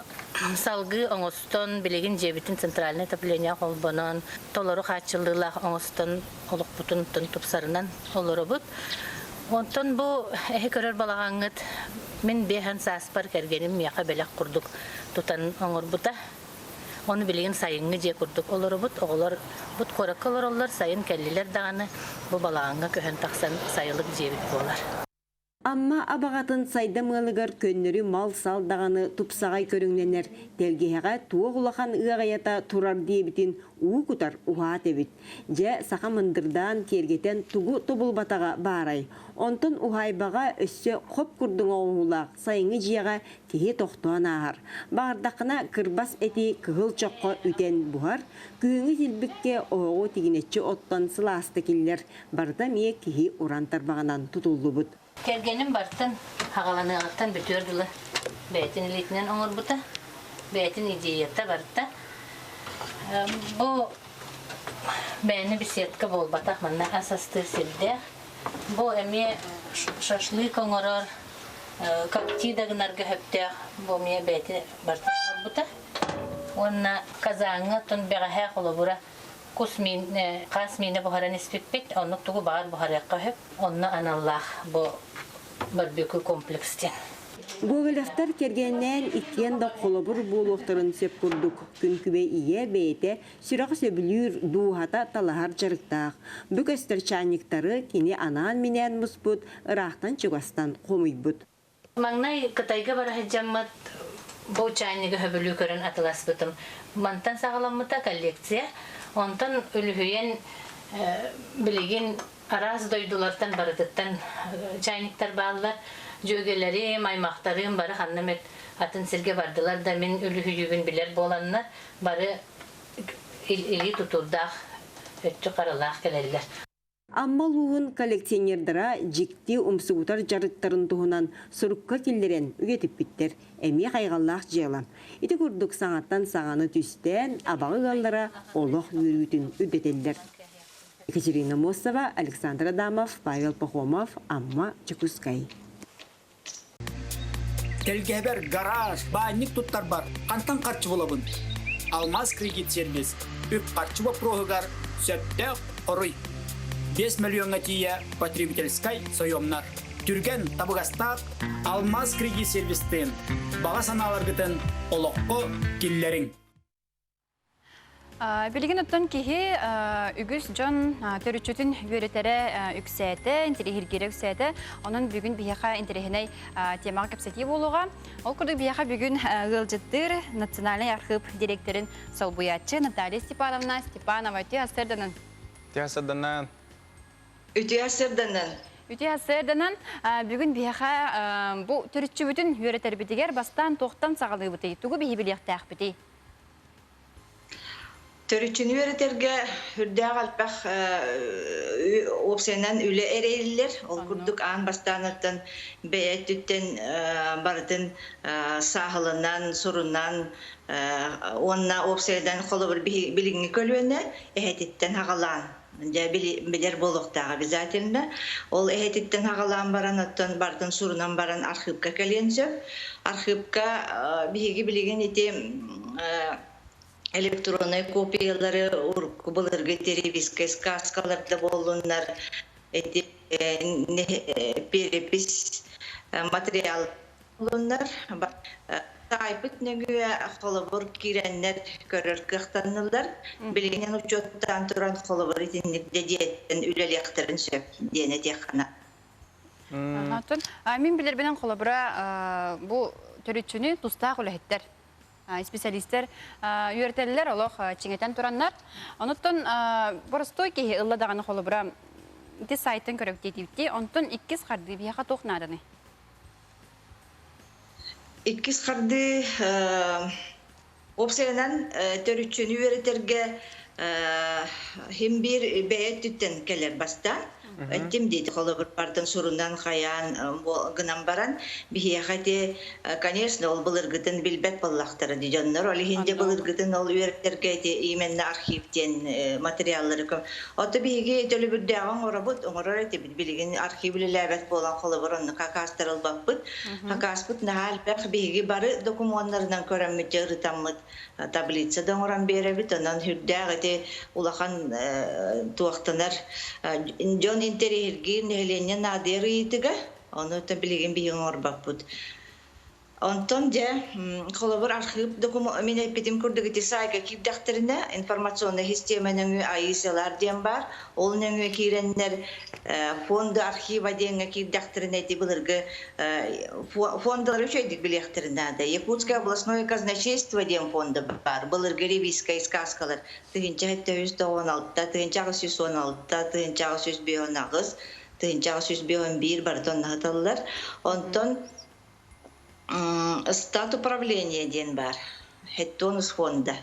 салғы оңыстан білеген жебітін центральный отопление қолбанан, толыры қатшылдылақ оңыстан олық бұтын тұпсарынан олыры бұд. Онтын бұл әхі көрір балағаңыд, мен бейхан саспар кәргенім яқа бәлек құрдық тұтан оңыр бұта. Оны білеген сайынғы же құрдық олыры бұд, оғылар бұд қорақы олар сайын кәлілер дағаны бұл балағаңға көхен тақсан сайылық жебіт болар. Амма абағатын сайда мылығар көннері мал салдағаны тұпсағай көріңленер. Телгеға туық ұлақан ұғаята тұрар дейбітін уы күтар ұға тебіт. Же сақа мындырдан кергетен тұғы тұбылбатаға барай. Онтын ұғайбаға өссі қоп күрдің оңылақ сайыңы жияға тихе тоқтуан ағар. Бағырдақына кырбас әти кығыл чоққа үтен бұғар. Күйіңі зілбікке оғы тегінетші оттан сыласты келілер. Барда мие кихи урантар бағынан тұтулы бұд. Кергенім бартын хағаланығаттан бүтөрділі. Бәйтін илетінен оңыр бұта. Бәйтін идеятта барта. Бұл бәйіні беседка бол батақ манна асасты сілді. Бұл әме шашлык оңырар, коптидагынарға хөптәқ. Бұл мие бәйті барта оңыр бұта. Онна казаңы тұн бәғәхә қолы бұра. Қасмейні бұхаран іспекпет, онық тұғы бағар бұхараққа хөп. Онна аналлах бұл барбеку комплекстен. Гоголяфтар кергеннен иткен да қолыбыр болуқтарын сөп күрдік. Күнкүбе ие бейте сүрақ сөбілер дуғата талахар жарықтақ. Бүкөстер чайниктары кені анан менен мұспыд, ырақтан чугастан қомый бұд. Маңнай қытайға бара жаммат бұл чайнигі хөбілі көрін атылас бұтым. Мантан сағаламыта коллекция. Онтан өлүхүйен білеген араз дойдулардан барыдыттан чайниктар бағылар. Жөгелері, маймақтарым бары ханнамет атын сілге бардылар да мен өлүхүйігін білер боланына бары или тутурдах өтчү каралах келелер. Аммал уғын коллекционердара жикти умсугутар жарыттарын туһунан сурукка киллерен үгетип биттер. Эми кайгаллах жыялам. Ити курдук саңаттан саңаны түстен абагы галлара олох үрүтүн үдетелдер. Екатерина Мосова, Александр Адамов, Павел Пахомов, Амма Чекускай. Телгебер, гараж, банник туттар бар. Кантан карчы болабын. Алмаз кредит сервис. Үп карчы вопрогар сөптө коруй. 5 миллионга тия потребительскай соемнар. Түрген табыгастак Алмаз кредит сервистен. Бага саналаргытын олоққо киллерин. Билген оттон кихи үгүс жон төрүчөтүн үйрөтөрө үксәте, интерехиргере үксәте, онун бүгүн бияха интерехиней темага кепсети болуга. Ол курдук бияха бүгүн ылжыттыр национальный архив директорын Солбуячы Наталья Степановна Степанова Тиасерданын. Тиасерданын. Үтиасерданын бүгүн бияха бу төрүчөтүн үйрөтөр битигер бастан токтан сагалыгы бити. Тугу бихи билектак бити. Төрүчүнү өретерге хүрдәг алпак опсенен үле эрелилер. Ол курдук аан бастаанаттан бәйәттүттен бардын сахылынан, сурунан, онна опсенен қолы бір билигini көлүөнө эхетиттен хагалаан. Билер болуктага обязательно. Ол эхетиттен хагалаан баран аттан бардын сурунан баран архивка келенсөп. Архивка биги билигин ити электронный копиялары уркубаларга теревизка сказкаларда болунар, перепись материал болунар. Тайпыт нөгүе холобор киреннер көрөр кыктанылар. Билигинен учоттан туран холобор итинникте диеттен үлелектерин сөп дене текана. Мен билер менен холобора бу төрүчүнү туста кулеттер. Специалисттер үйрөтелер олох чиңетен тураннар. Онуттан боростой ки ылладаганы холобура ити сайттын көрөктетипти. Онтон 2 карды бияка токнадыны. 2 карды опсенен төрүчүнү үйрөтерге хим бир бәйәттүттен келер баста. Әттім дейді қолы бардың сұрындан қаян ғынан баран. Бихияқаты, конечно, ол бұлырғытын білбәт боллақтары дейденлер. Ол хинде бұлырғытын ол үйертерге именні архивтен материаллары көм. Оты бихиге төлі бүрдәғын орабыд, оңырар әті білген архивлі ләбәт болан қолы бір оны қақастырыл бақпыд. Қақаспыд нағал бәқ бихиге бары документарынан көрәмметі ғытаммыд таблицадан оран беребіт. Онан хүрдәғыты улақан туақтанар. Жон интерьергир нехлене надыры итига, оны та билеген биен орбакпут. Онтон же холобор архив документ мен эпидем курдук ити сайга кипдактерине информационный системанын айсалар дем бар. Ол нөңө киреннер фонд архива денге кипдактерине ити булыргы фондлар үчөйдик билектерине да. Якутское областное казначейство дем фонды бар. Булыргы ревизская сказкалар. Тыгынча 916, тыгынча 116, тыгынча 119, тыгынча 111 бартон хаталлар. Онтон стат управления ден бар. Хеттонус фонда.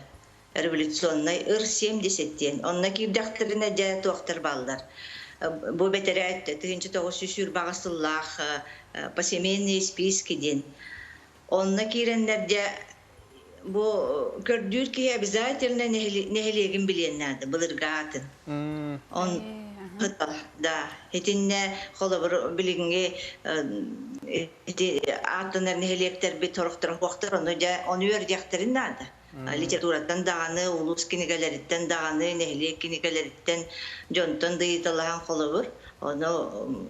Революционный ыр-70 онна кибдактерине де тоқтар балдар. Бу бетерет тыгынча 900 багысыллах по семейные списки ден. Онна киреннерде бу көрдүр ки обязательно нехелеген биленнады, былыргатын. Да, этинне холобор билигинге аттанар нехелектер бит торохтор вактар оны өрдяктерин нада. Литературадан даганы, улус кинегалерден даганы, нехелек кинегалерден жонтон дыйталган холобор. Оны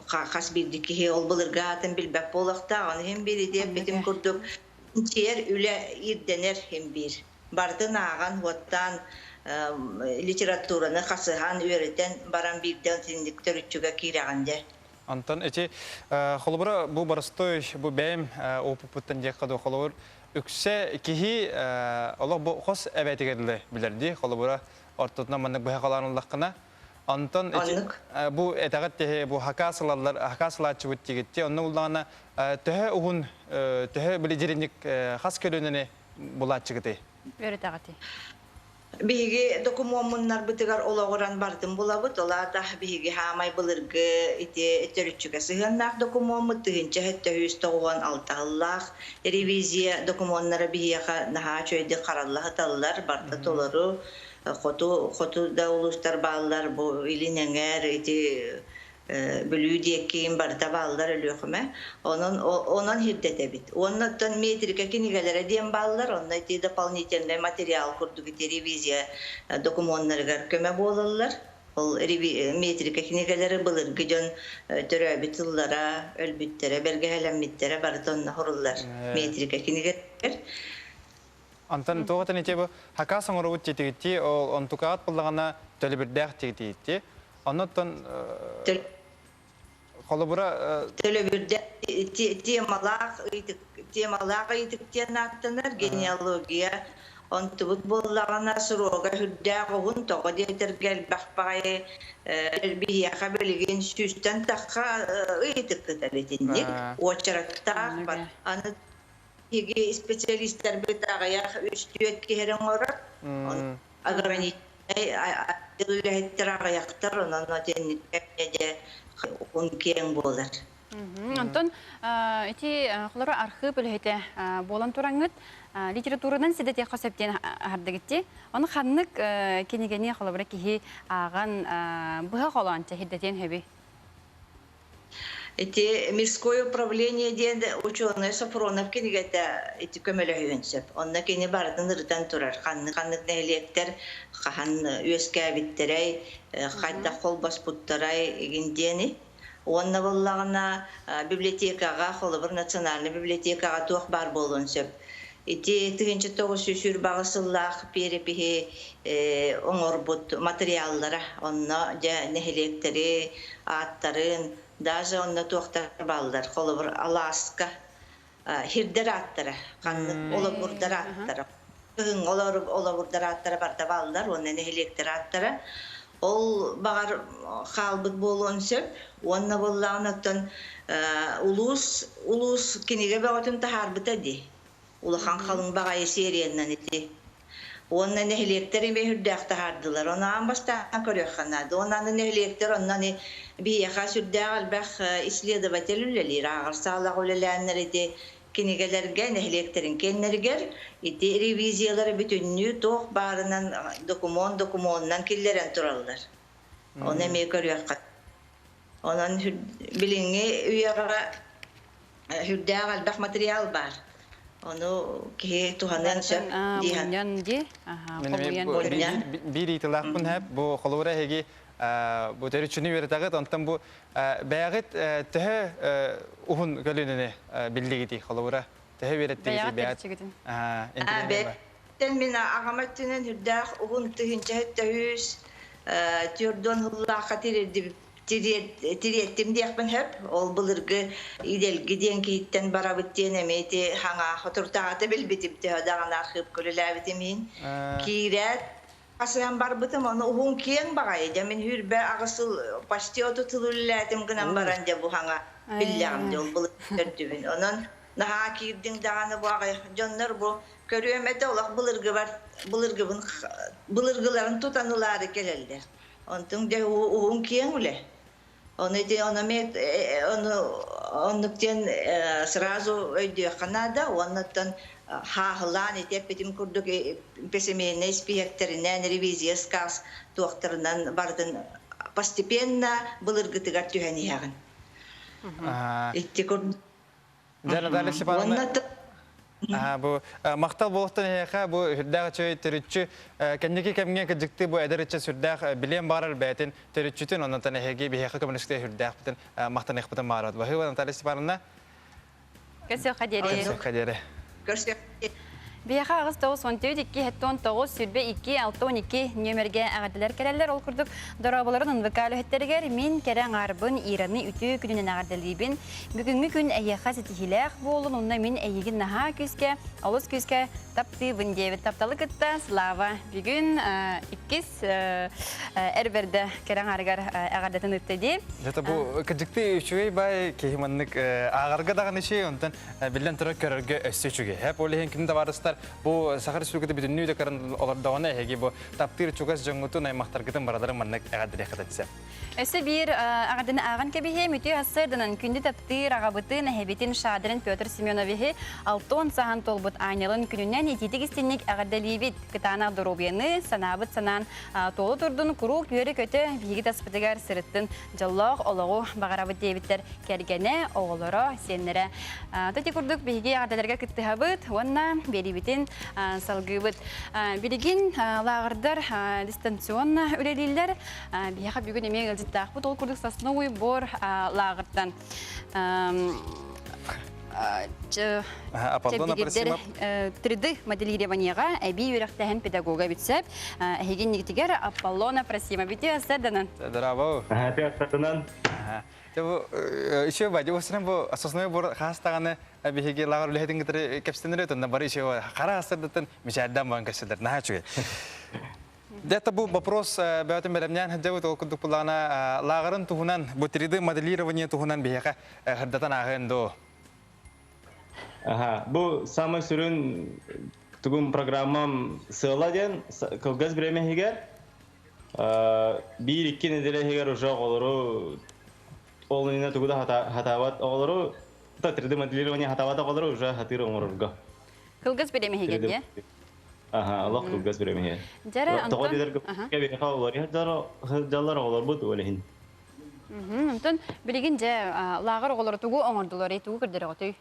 кас бирдики ол былыргатын билбеп болакта, аны хем бири деп бетим курдук. Тер үле ирденер хем бир. Бардын аган воттан литератураны қасыған өретен баран бирден тиндіктер үтчіге кирағанде. Антон, эти холобура бу барыстой, бу бәйім опыпыттан дек қаду холобур үксе кихи олық бу қос әбәтігерлі білерді холобура ортотына маннық бұға қаларын лаққына. Антон, бу этағат техе бу хакасылатчы бұт дегетте, онны ұлдағына төһе ұғын, төһе білі жерінік қас көлініне бұлатчы гіте? Өретағаты. Биһиги документар бытыгар ологоран бардым булабыт, олата биһиги хамай былыргы ити төрүчүгө сыгыннак документ тыгынча хеттөһүс тогуан алталлах ревизия документтары биһига наха чөйдө караллах таллар барда толору хоту да улустар баллар бу илинеңер ити бөлүү диеккейин барда баллар өлөкмө онон хирдете бит. Оннан метрика кинигелере диен баллар, оннан ити дополнительный материал курдук ити ревизия документтарыгар көмө болалар. Ол метрика кинигелери былыргы жон төрөбүт тыллара, өлбүттере, бергехеленмиттере бартон хоруллар метрика кинигелер. Антон тоғытын ете бұл хақа соңырауыт жетігітті, ол онтукаат бұлағана төлі бірдәқ тегітті. Оннан қолы бұра... Төлі бірдәқ темалақ етіктен аттынар, генеалогия. Онтубут болағана сұрога хүрдәқ оғын тоғы детергел бақпағай бияқа бөліген сүстен таққа етікті тәлетіндік. Очараттақ бар. Аны специалисттер бит агаяк үстүөт кехерен орап, аграничтер агаяктар, онан отенникке он кең болар. Антон, эти хлора архив үлхете болан тураңыт литературадан сидете хасептен хардагитти. Оны ханнык кенегене хлора кихи аган быха холанча хиддетен хеби. Эти мирское управление денде ученые Сафронов кенигете эти көмөлө үйөнсөп. Онна кени бардын ырдан турар. Ханнык нелектер, хан үескәбиттерей, кайда кол баспуттарай гиндени. Онна боллагына библиотекага, холбыр национальный библиотекага туак бар болонсөп. Эти тыгынчы тогусы сүр багысыллах перепихи оңорбут материаллара, онна же нелектери, аттарын даже онна туактар балдар, холбыр Аласка, хирдер аттары, канны олабурдар аттары. Кыгын олабурдар аттары барда балдар, онна нелектер аттары. Ол багар халбыт болон сөп, онна боллағынаттан улус кенеге бағытын тахарбыта ди. Улахан қалың бағайы серияннан еті. Онна нехелектер еме хүрдәқ тахардылар. Онан бастан көрек қанады. Онан нехелектер, онан бияқа сүрдәқ албақ исследователь үлелер. Ағыр сағылақ үлеләнер еті кенегелерге, нехелектерін кеннергер, еті ревизиялары бүтінні тоқ барынан документнан келлерен тұралдар. Оны еме көрек қанады. Онан билинге үйеға хүрдәқ албақ материал бар. Onu ki tuhanan söp dihan. Bunyan di. Bir itilaqın hep bu xolura hegi bu terüçünü veretağıt ondan bu bayağıt tühe uhun gölününe bildigidi xolura tühe verettiği bayağıt. Ben mina ağamattının hürdağ uhun tühünce tühüs türdön hullaqa Tirettim diyekben hep, ol bulurgu idel giden kihitten barabıttien emeti hana oturtağıta bilbitip de dağın arxıp kölülabitimin. Kiret, asıyan barbıtım onu uhun kiyen bağay. Demin hürbe ağısıl paştiyo tutululatim gınan baranca bu hana billağımda ol bulurgu. Onun naha kirdin dağını bağay. Canlar bu körüyemete olak bulurguların tutanıları gelirler. Onun de uhun kiyen ule. Onu сразу öydü Kanada, ondan hahlan etip bitim kurduk pesemene spiyekterinden revizya skaz doktorundan bardın постепенно bulurgıtıgar tüheni yağın. İttikur. Canadale Stepanovna. Bu maqtal bolaqtan heqa bu hürdağ çöy törüçü kendiki kemgen kıcıktı bu ederçe sürdağ bilen barar bätin törüçütün ondan hegi bir heqa komüniste hürdağ bitin maqtan heqbitin marat. Ve hüva Natalia Stepanovna. Kösü qadere. Kösü. Бияха агыс 9-14 хеттон 9 сүрбе 2-6-12 нөмерге ағадылар кәрәлер ол күрдік дорабаларын ұнвыкалы хеттергер мен кәрәң арбын ираны үті күнінен ағадылыбын. Бүгінгі күн әйеқа сетихиләқ болын, онна мен әйегін наға күске, олыс күске тапты вындеві тапталы күтті слава. Бүгін иккіз әрберді кәрәң арғар ағадатын үтті де. Жата бұл күдікті үшуей бай кейіманлық ағарға дағын ішей, онтан білден тұры көрерге өсі үшуге. Хәп олеген кімді барыстар Онтар бу сахар сүлгөтө бүтүннүү да карын олордогона эги бу таптыр чугас жыңгуту наймактаргытын барадарын маннак агадыр хататса. Эсе бир агадыны аган кебихе мүтү ассырдынан күндү таптыр агабытын хебитин Шадырын Петр Семеновихи алтон сахан толбут айнылын күнүнөн ититик истинник агадалибит кытана доробияны санабыт санан толу турдун курук үйөрү көтө биги таспытыгар сырыттын жаллах ологу багарабыт дебиттер кергене оголоро сеннере тати курдук биги агадаларга кыттыхабыт онна берибитин салгыбыт билигин лагырдар дистанционно үлелилер бияха бүгүн эме ылжыттаакпыт ол курдук сосновый бор лагырдан Аполлона Просимов 3D моделированияга әби үйрәктәһен педагога битсәп, әһеген нигтигәр Аполлона Просимов бите асаданан. Здорово. Асаданан. Еще бади осран бу ососной бор хастаганы әбиге лагыр үлеһедин гитре кепстенер өтөндө бар еще кара асадатын мишаддан банкасыдыр. Нахачуге. Это был вопрос бәтем беремнән хәҗәвет ул кудук булана лагырын туһунан бу 3D моделирование туһунан бияка хәрдәтан агындо. Ага, бу самый сүрүн тугун программам сыладен кылгаз бреме хигер. Бир икки неделе хигер уже олору олнина тугуда хатават олору та 3D моделирование хатават олору уже хатыр оңорга. Кылгаз бреме хигер де? Ага, Аллах кылгаз бреме хигер. Жара антон. Тогодер кебе хавлар хадалар олор бу олехин. Антон билигин же лагыр оголор тугу оңордулар тугу кирдер отой.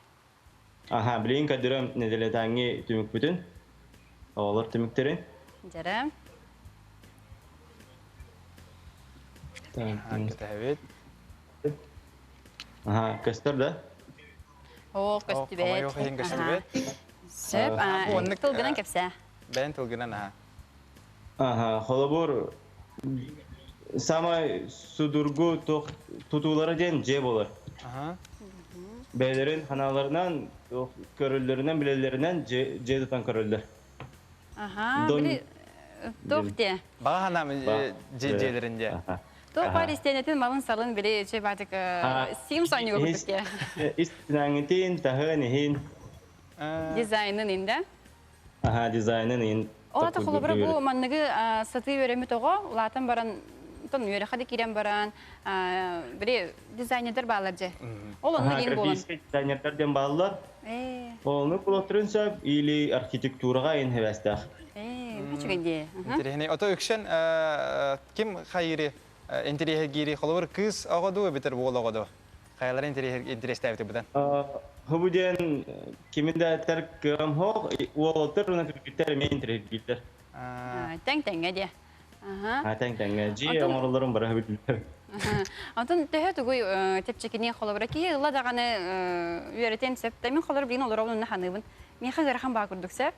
Ага, билин кадырым неделетаңги түмүк бүтүн. Олар түмүктерин. Жара. Ага, кастар да? О, кастыбет. Сөп, тылгынан кепсе. Бен тылгынан, ага. Ага, холобор самай судургу тутуулары ден же болар. Ага. Бәйлерин ханаларынан, көрөллөрүнөн, билелеринен же тутан көрөллөр. Ага, били тохте. Баганам жейлеринде. Тохпар истенетин малын салын били че батык сим сонюга күтүкке. Истинаңитин тахынихин. Дизайнын инде. Ага, дизайнын ин. Олата холобра бу манныгы саты өрөмү того, улатын баран тон үйөрө хады кирен баран били дизайнерлер баалар же. Ол онун ин болон. Дизайнерлерден баалар. Олну кулотрун сөп или архитектурага ин хевестах. Күчүгенде. Интерехне ото өкшен ким хайри интереhe гири холобр кыз агоду бетер болгоду. Кайлар интерестебити будан. Хубуден киминде теркем хо уолтер уна критерий мен интерегилдер. Тең-теңге де. Тең-теңге. Жи аморлорун бара билдер. Антон төһө тугуй тепчекине холобра ки ылла даганы үйрөтен сеп мен холор бин олоровун наханыбын. Мен хагырхан ба курдук сеп.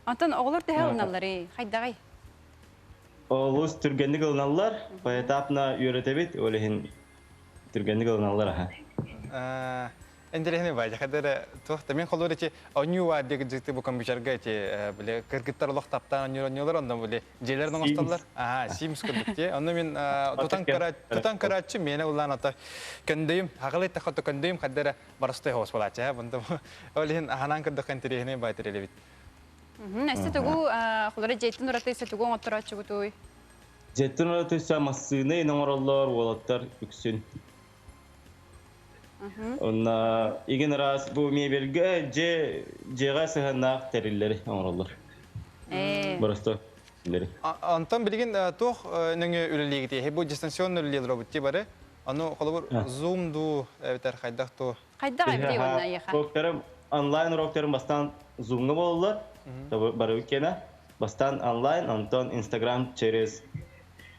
Антон оголор төһө уналлары хайдагай. Олус түргенлик ылналар, поэтапна үйрөтебит, олехин түргенлик ылналар аха. Интерехне бай, хадер тохта мен холор эти онюа деги жыкты бу компьютерге эти биле кыргыттар лохтаптан нейронлар онда биле желердин осталар. Sims кырдык те. Аны мен тутан карачы мене улан ата көндөйм, хагылы тахат көндөйм хадер барысты хос болача. Бунда олехин ханан кырдык интерехне бай терелебит. Эсте тугу холор жеттин ураты эсте тугу оттурачы гутуй. Жеттин ураты самасыны номерлор болоттар үксүн. Онна иген раз бу мебелге жега сыгынак териллери оңроллор. Барысты лери. Антон билген тох нөңө үлелигити. Бу дистанционный үлелер робот бары. Аны холобор Zoom ду бетер хайдакту. Хайдагай били онна яха. Уроктерим онлайн уроктерим бастан Zoom'га болдулар. Бары укена. Бастан онлайн, Антон Instagram через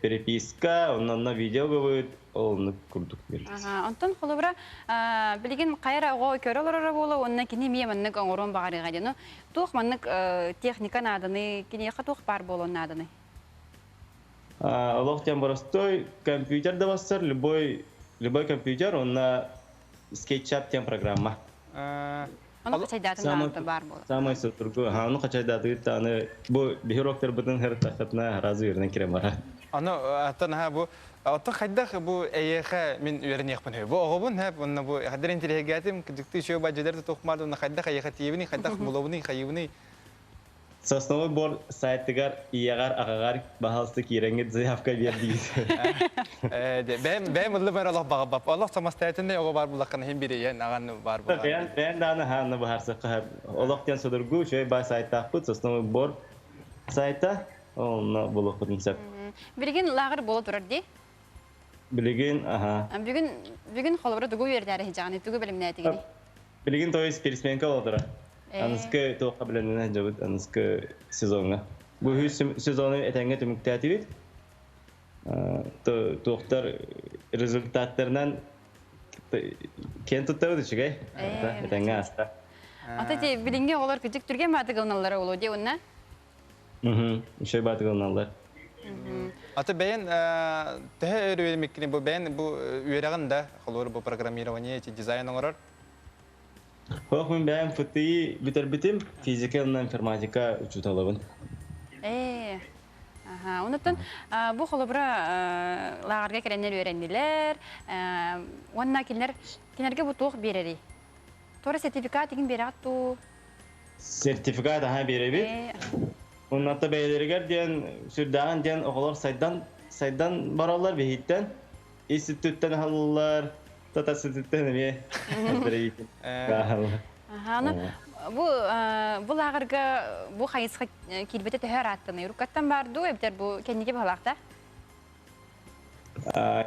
переписка, онна видеого будет. Олны курдук бер. Антон холобра билген кайра ого көрөлөр боло, онна кини мемнек оңорон багарыга дено. Тух маннык техника наданы, кини хатух бар болон наданы. Аллахтан простой компьютер да бастыр, любой компьютер, онна SketchUp тем программа. Аны качайдатын бар боло. Самый сутургу, аны качайдаты таны бу бироктор бутун хер тахатна разы ерден кирем бара. Аны атана бу Ата хайдах бу эйеха мен үйренек бун. Бу огобун хеп бу хадер интерегатим кдикти шо баҗедер тохмады на хайдах эйеха тиевни хайдах буловни хайевни Сосновый Бор сайтыгар иягар агагар бахалсты киреңге заявка бердиңиз. Бәм мырлы Аллах багып. Аллах самостоятельный ого бар булаккан хем бири ян аган бар булар. Ben de hanı bu harsa kahar. Olaktan sodurgu şöyle bay sayta put Сосновый Бор сайта onu bulukudum sep. Билигин лагыр боло турар ди. Bilgin aha. Бүгүн холобра дугу бердәре жаны дугу белемне тиги. Bilgin то есть пересменка oldu. Anıskı toqa bilenene jabut anıskı sezonga. Bu sezonu etenge tümüktätibit. Toqtar rezultatlarından ken tutardı çıgay. Etenge asta. Ата те билинге олар күчүк түргөн баты кылналары боло ди онна. Şey batı kılınanlar. Ata бәйін тәһә өрөймеккене бу бәйін бу үйрәгән дә холор бу программирование дизайн оңорор. Хох мен бәйін фытый битер физика информатика учут алабын. Онуттан бу холобра лагарга керенер үйрәнделәр. Онна кинәргә бу тук берери. Тора сертификат деген бератту. Sertifikat aha berebi. Onun da beylerger diyen sürdağın diyen oğullar saydan barallar behitten. İstitütten halılar. Tata sütütten mi? Bu lağırga bu hayısqa kilbete töhör attını. Rukattan bardu ebter bu kendine balaqta.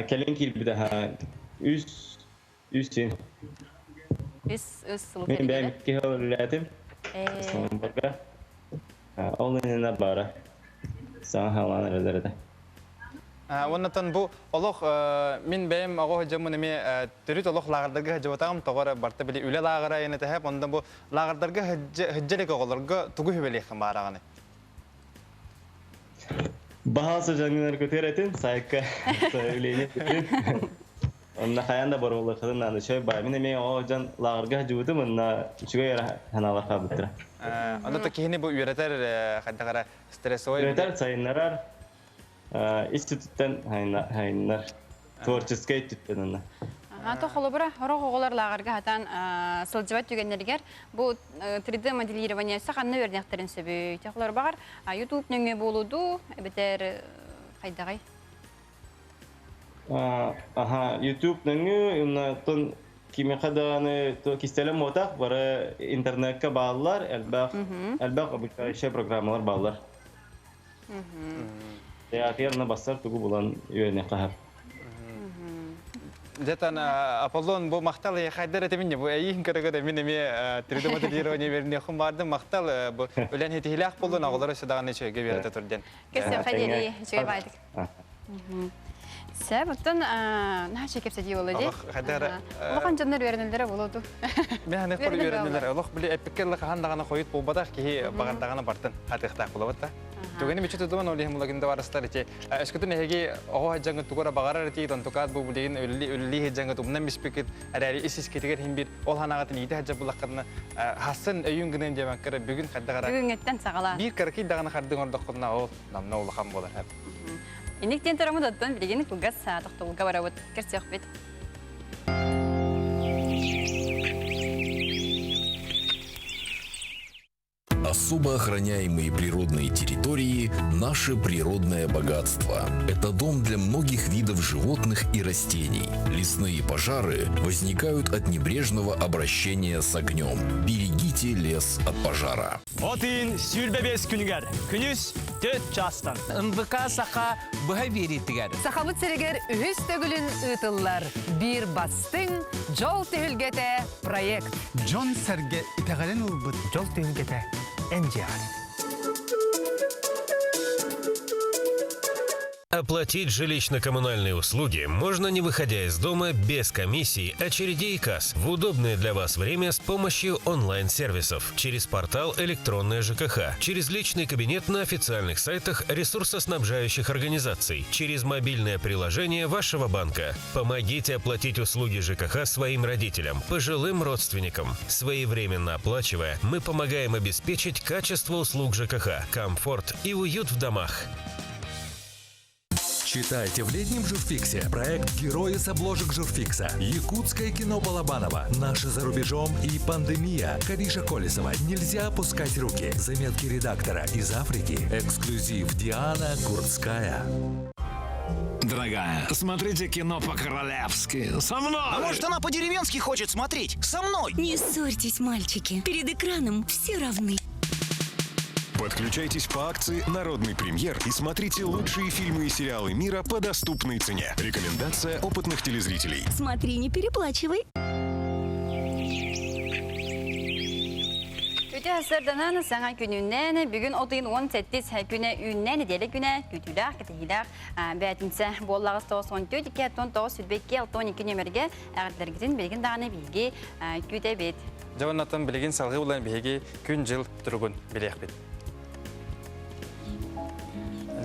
Kelin kilbete ha. Üstün. Ben ben ki halatim. Sonra Oğlunun bara. Sana halan nerelerde? Ondan bu Allah min benim ağo hacımın mi türüt Allah lağırdarga hacıvatağım tağara barta bile üle lağıra yine tehep ondan bu lağırdarga haccelik ağlarga tuğu hübeliyim barağını. Bahası canlılar kötüretin sayka söyleyeni bütün. Onun hayanda barılı kadınlar şey bayımın mi o can lağırga hacıvatım onunla çıkıyor hanalar kabıttıra. Onda da kihini bu üreter kadar stres oluyor. Üreter sayınlar İstitütten hayınlar. Tворческий instituttan onlar. Ата холобра хорох оголар лагарга хатан сылжыбат түгеннергер бу 3D моделирование саханны өрнектерин сөбүй. Техлар бар YouTube нөңө болуду бетер кайдагай. YouTube nöngü ondan kimi kadarını to kistelem otak var internette bağlılar elbak bu şey programlar bağlılar. Teatrına basar tuğu bulan yöne kahar. Zaten Apollon bu maktal ya haydar etemince bu iyi kere minimi 3D modelирование verine kum vardı maktal bu ölen hitihilak bulun ağları sıdağın ne şey gibi yaratırken. Kesin haydi şey baydık. Sebabtan ne şey kepse diyor olacak. Allah kan canlar öğrenenlere buludu. Ben ne kadar öğrenenler Allah bile epiklerle handağına koyup bu badak ki bağırdağına bartın hatıqta kulabatta. Tugeni biçi tuduman olihim ulagin da varastar içe. Eskutun hegi o hajjangı tukura bağırar eti tontukat bu buligin ölli hajjangı tumnan bispikit arari isis kitiger him bir ol hanağatın iyide hajja bulaklarına hasan öyün günen demekkere bugün kaddagara. Bugün etten sağala. Bir karaki dağına kardın orada kuduna ol namna ulakam bolar hep. İnik ten taramı dattan bilgini kulgas toxtol gawarawat kersiq bit. Особо охраняемые природные территории – наше природное богатство. Это дом для многих видов животных и растений. Лесные пожары возникают от небрежного обращения с огнем. Берегите лес от пожара. Отын сүйрбебес күнігер. Күніз төт частан. НВК сақа бұға вереттігер. Сақабыт серегер үхіс төгілін ұтылар. Bir бастың жол түйілгеті проект. Джон сәрге итәғален ұлбыт жол түйілгеті NGR. Оплатить жилищно-коммунальные услуги можно, не выходя из дома, без комиссий, очередей и касс, в удобное для вас время с помощью онлайн-сервисов, через портал «Электронная ЖКХ», через личный кабинет на официальных сайтах ресурсоснабжающих организаций, через мобильное приложение вашего банка. Помогите оплатить услуги ЖКХ своим родителям, пожилым родственникам. Своевременно оплачивая, мы помогаем обеспечить качество услуг ЖКХ, комфорт и уют в домах. Читайте в летнем журфиксе проект «Герои с обложек журфикса». Якутское кино Балабанова. «Наши за рубежом» и «Пандемия». Кавиша Колесова. «Нельзя опускать руки». Заметки редактора из Африки. Эксклюзив Диана Гурцкая. Дорогая, смотрите кино по-королевски. Со мной! А может, она по-деревенски хочет смотреть? Со мной! Не ссорьтесь, мальчики. Перед экраном все равны. Подключайтесь по акции «Народный премьер» и смотрите лучшие фильмы и сериалы мира по доступной цене. Рекомендация опытных телезрителей. Смотри, не переплачивай. Үтü hasırdanan sana gününden bugün otuyun 18 güne ünnen edeli güne gütüler ketihler betinse bollağız 94 2 ton 9 sübekki 12 nömerge ağıtlargızın bilgin dağını bilgi gütebet. Javannatan bilgin salgı olan bilgi gün jıl turgun bilekbet.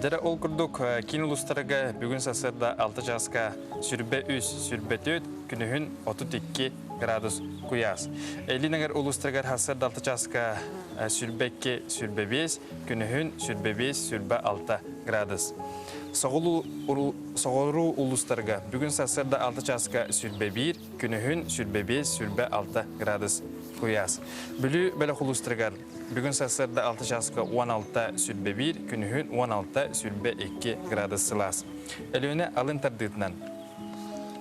Dere ol kurduk kinolustaraga bugün sasırda 6 jaska sürbe 3 sürbe 4 günühün 32 gradus kuyas. Elinagar ulustragar hasırda 6 jaska sürbe 2 sürbe 5 günühün sürbe 5 sürbe 6 gradus. Soğuru ulustarga bugün sasırda 6 jaska sürbe 1 günühün sürbe 5 sürbe 6 gradus kuyas. Bülü bela ulustragar bugün sasırda 6 jaska 16 sürbe 1 günühün 16 sürbe 2 gradus silas. Elöne alın tardıtnan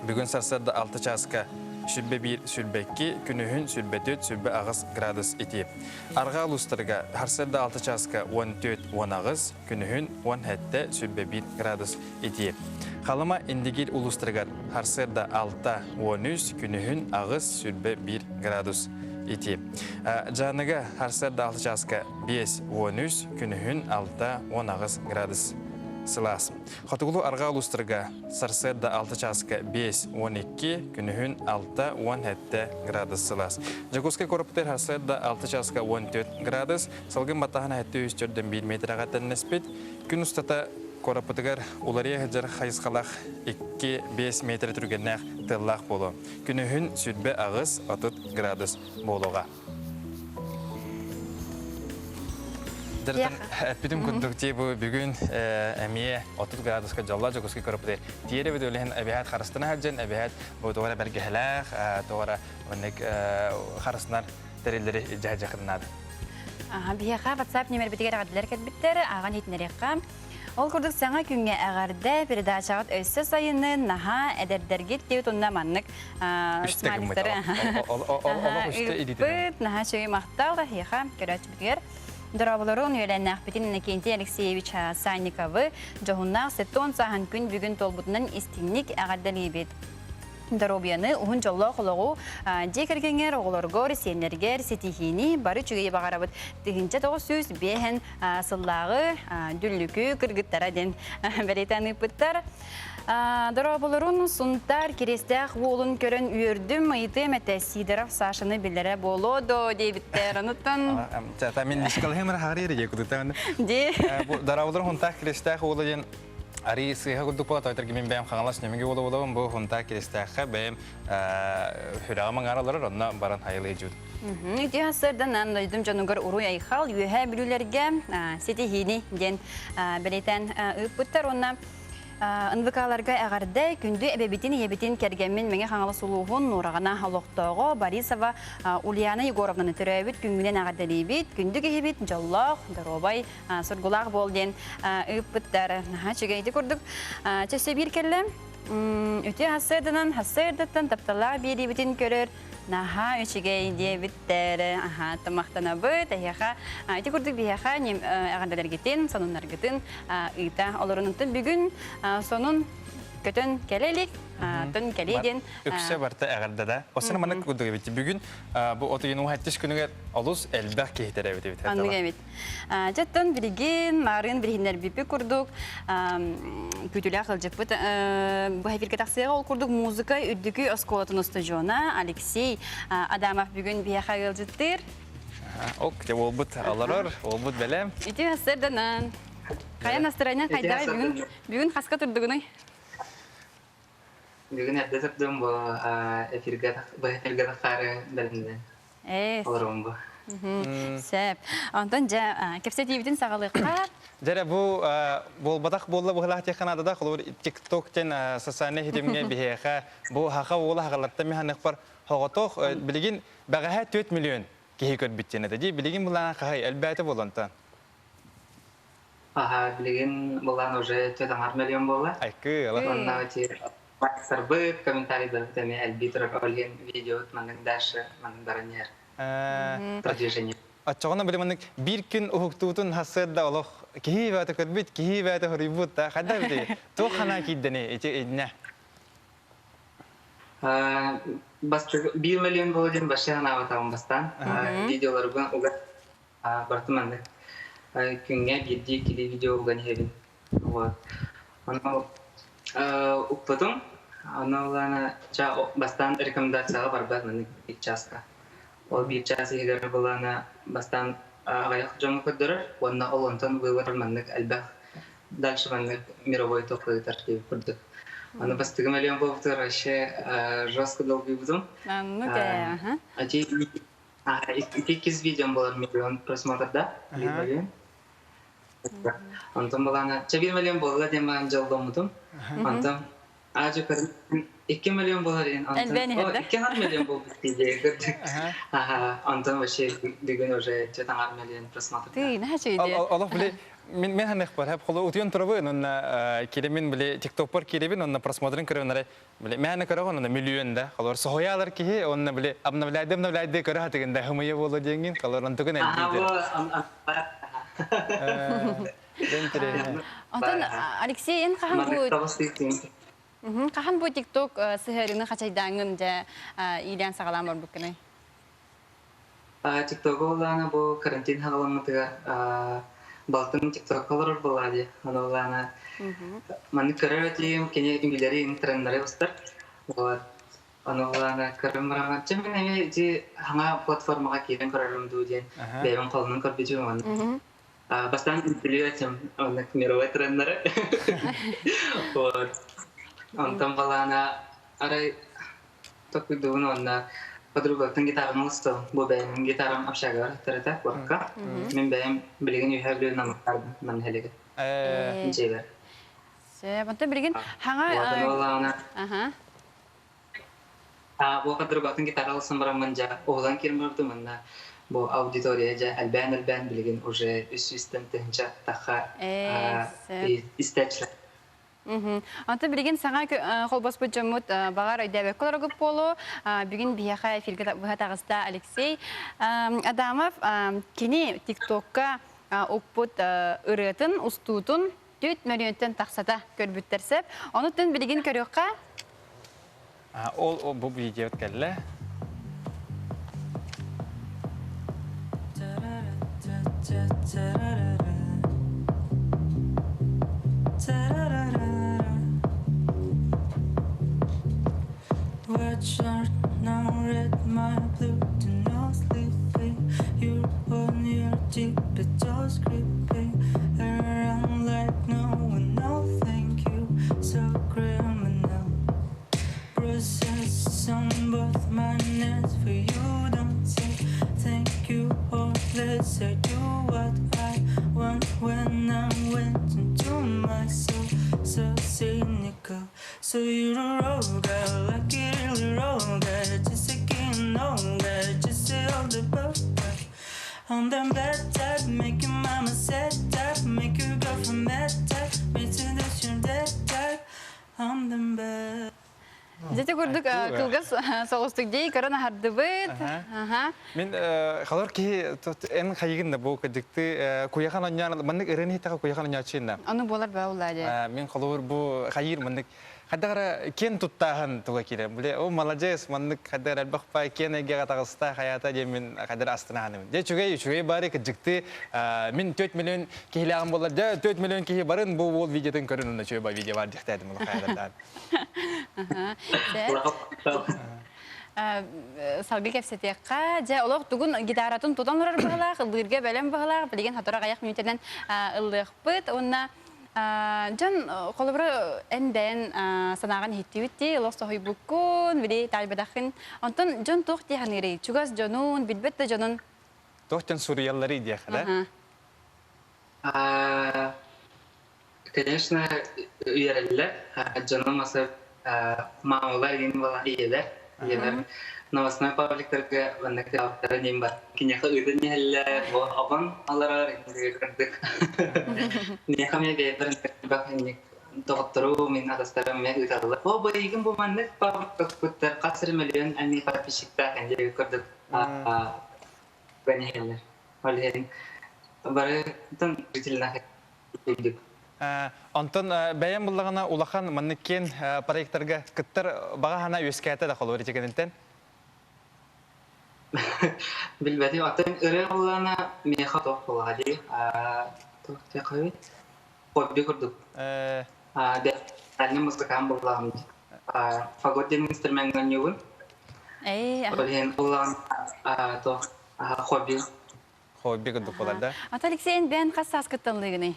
bugün sasırda 6 jaska sürbe 1 sürbe 2 günühün sürbe 4 sürbe ağız gradus iti. Arga ulustarga harsırda 6 jaska 14 10 ağız günühün 17 sürbe 1 gradus iti. Kalama indigil ulustarga harsırda 6 13 günühün ağız sürbe 1 gradus iti. Canıga harsırda 6 jaska 5 13 günühün 6 10 ağız gradus silas. Xatugulu arga ulustarga sarsırda 6 jaska 5 12 günühün 6 17 gradus silas. Jaguska korupter harsırda 6 jaska 14 gradus salgın batahana hatta 3-4'den 1 metre gatan nispet gün ustata korapıtıgar ulariya hıcar hayıskalak 2-5 metre türgennek tığlak bolu. Günühün südbe ağız 30 gradus boluğa. Дертен эпидем күндүкте бу бүгүн эмие 30 градуска жалла жогуски көрөптөр. Тиере бедөлен абият харыстына хаджен абият бу тора бергелах тора онек харыстар терелери жажакынады. Бияга WhatsApp номер битигер гадлар кетбиттер аган итнерекка. Ол курдук саңа күнгө агарда передачагат өссө сайыны наха эдердергит деп онна маннык смайликтер. Ол үстө идите. Наха шөй мактал да яха көрөч битигер. Дорабыларын үйленнәқ бітін Иннокентий Алексеевич Санниковы жоғыннақ сеттон сахан күн бүгін толбутынан истинник әғаддалі бет. Доробияны ұғын жолы құлығу декергенер оғылырғыр сенергер сетихини бары чүгей бағарабыт. Тігінші тоғы сөз бейін сыллағы дүллікі кіргіттара ден бәрейтаны пыттар. Дорабыларын сұнтар керестәқ болын көрін үйірдім ұйты мәті сидырав сашыны білдері болуды дейбіттер ұныттан. Мен нишкалы хемір хағыр ері екудыттан. Дорабыларын сұнтар керестәқ болы ден Ари сыйха күрдік бола тойтар кемен бәйім қаңалас немеге болу болуын бұл хунта керестәққа бәйім хүрағымың аралары онна баран хайылы жүд. Үті асырдан андайдым жануғар ұруй айқал үйе білулерге сеті хейні ден білейтен үппіттер онна НВК-ларга әғарды күнді әбәбетін ебетін кәргенмен мәңе қаңалы сұлуғын нұрағана Лоқтоғы Борисова Ульяна Егоровнаны түрәбіт күнгінен әғардалейбет, күнді кехебет жаллақ, даробай, сұрғылақ болден үппіттер. Чүгейді көрдік. Чөсі бір кәлі үті хасырдаттан тапталар беребетін көрір. Наха үчігей дебіттері тамақтана бұд, әйеға әйті күрдік бейеға әғандалар кетін, сонынлар кетін ұйта оларынынтын бүгін сонын көтін кәлелік, түн кәлейден. Үксе барты әғардада. Осыны маны күрдік әбетті. Бүгін бұл отыйын ұғаттыш күнігер олыс әлбәқ кейтер әбет әбет. Анығы әбет. Жаттын білген, марын білгендер біпі күрдік. Күтілі ақылжық бұд. Бұл әферге тақсыға ол күрдік музыка үрдікі осколатын студиона Алексей Адамов бүгін бияқа ғылжыттыр. Ол бұд аларыр, ол бұд бәлем. Үті асырданан. Қаян астырайнан қайдары бүгін қасқа тұрдығыны? Бүгін әбді тұрдым бұл эфирге таққары бәлімден. Оларым бұл. Сәп. Антон жа кепсе тибитин сагалыкка. Жара бу болбатак болла бухлах теханада да холор TikTok тен социальный хитемге бихеха бу хака ола хагалатта механик бар хоготох билигин багаха 4 миллион кихи көрбүттен эди билигин булана кахай албаты болонтан. Билигин булан уже 4 миллион болла. Айкы ала. Онна ти сарбы комментарийда теме албитр олген видео манның дальше манның баранер. Продвижение. Ачагына билимник бир күн ухуктутун хасырда олох кихи бата көрбүт кихи бата хорибут та хада били то хана киддене эне. Бас 1 миллион болден башана атам бастан видеолар буган уга бартыманды күнгө бирди кили видео буган хебин вот аны укпатым аналана ча бастан рекомендацияга барбат мен ичаска ол бир час егер булана бастан аяк жонго көдөрөр онна олонтон вывод мандык албах дальше мандык мировой топлыйтар деп курдук. Аны бас 2 миллион болуптур вообще жестко долгий будем. Ну да, ага. А те 2 видео было миллион просмотрда. Антон балана 1 миллион было дема жалдомудум. Антон ажы 2 миллион было Антон. 2 миллион болду диye. Антон вообще бүгүн уже 4 миллион просмотр. Ты начи иде. Аллах биле мен ханех бар хеп холо утуен турабы онна килемин биле TikTok бар килебин онна просмотрын көрөнөр биле мен көрөгөн онна миллион да холор соялар ки онна биле обновляйды көрө дегенде хымыя боло деңин холор онтугун элбиде. Антон Алексей эн кахан бу кахан бу TikTok сыһырыны хачайдаңын жа илен сагалам бар букны. TikTok олана бу карантин хагаламытыга Балтын TikTok колор болады. Аналана. Маны көрөтим, кене ингилери тренддери устар. Вот. Аналана көрөмрама. Чемне ди хана платформага кирен көрөрүм дүүден. Бебен колунун көрбүжүм аны. Бастан инфлюенсер, аны мировой тренддери. Вот. Антон балана арай токуйдуун анда подругатын гитараны усту. Бу бэймин гитарам общагар тарата вакка. Мен бэйм билген үйхәблү намактардым мен хелеге. Жебер. Се, бантын билген хаңа бу подругатын гитара алсын барамын жа оглан кирмөрдүм мында. Бу аудитория жа албан билген уже үстүстен тенча таха истечле. Антон билген саңа холбос бөҗөмөт багар айдабек колоргып болу. Бүгүн бияха эфирге быхатагызда Алексей Адамов кини TikTokка оппут ырытын устутун 4 миллионтен таксата көрбүттерсеп, онутун билген көрөккө ол бу видео келле. Red shirt, now red, my blue, do not sleeping. You're on your deep, but just creeping around like no one. No, thank you, so criminal. Bruises on both my knees for you. Don't say thank you, or let's say do what I want when I went into my soul. So cynical, so you're a road girl, like it really road girl, just a king, no girl, just say all the butt. On the bad type, make your mama sad type, make your girlfriend mad type, make you this your dead type. On the bad. Жете көрдүк кылгас соғыстык дей корона хардыбыт. Мен халар ки эн хайгында бу кыдыкты куяхан оньян мындык эрени тага куяхан оньячында. Аны болар баулады. Мен халар бу хайыр мындык хадагара кен туттахан туга кире. Биле о молодец мындык хадагара албакпа кенеге гатагыста хаята де мен хадагара астынаным. Де чугай бары кыдыкты мен 4 миллион килаган болар. Да 4 миллион ки барын бу ол видеодон көрүнүндө чугай бар видео бар дихтадым ул хайдардан. Салгы кепсетекка жа олох тугун гитаратын тутанлар багалак, ылдырга белем багалак, билген хатора гаяк минуттан ылдыкпыт. Онна жан колобра энден санаган хиттибитти, лостой буккун, били талбадахын. Онтон жон тук тиханери, чугас жонун, билбетте жонун TikTok'tan suriyalları diye kadar. Конечно, уверяли, Джоном Масов Маула Рин была иелер, иелер. Новостной пабликтарга ваннак авторы нем бар. Кинеха үйден нехелле, бо абан алара ринге кырдык. Нехам я бейберин бахинник доғыттыру мен адастарым мен үйдалылы. О, бойгін бұл маннық пабликтар күттер қасыр миллион әмей подписчиктар әнде көрдік. Бәнехеллер. Олеген бары тын жителіне үйдік. Антон бәйен бұллағына улахан маннықкен проекттарға күттір баға хана өскәті да қолу өретекенінтен? Bilbedi, atan ırı olana meha toq oladi. Toq teqavi. Hobbi kurduk. De anne muzikan bulam. Fagodin instrumentan yuvun. Olhen olan toq hobbi. Hobbi kurduk olada. Ata Alексейн ben qasas kıttınlığını?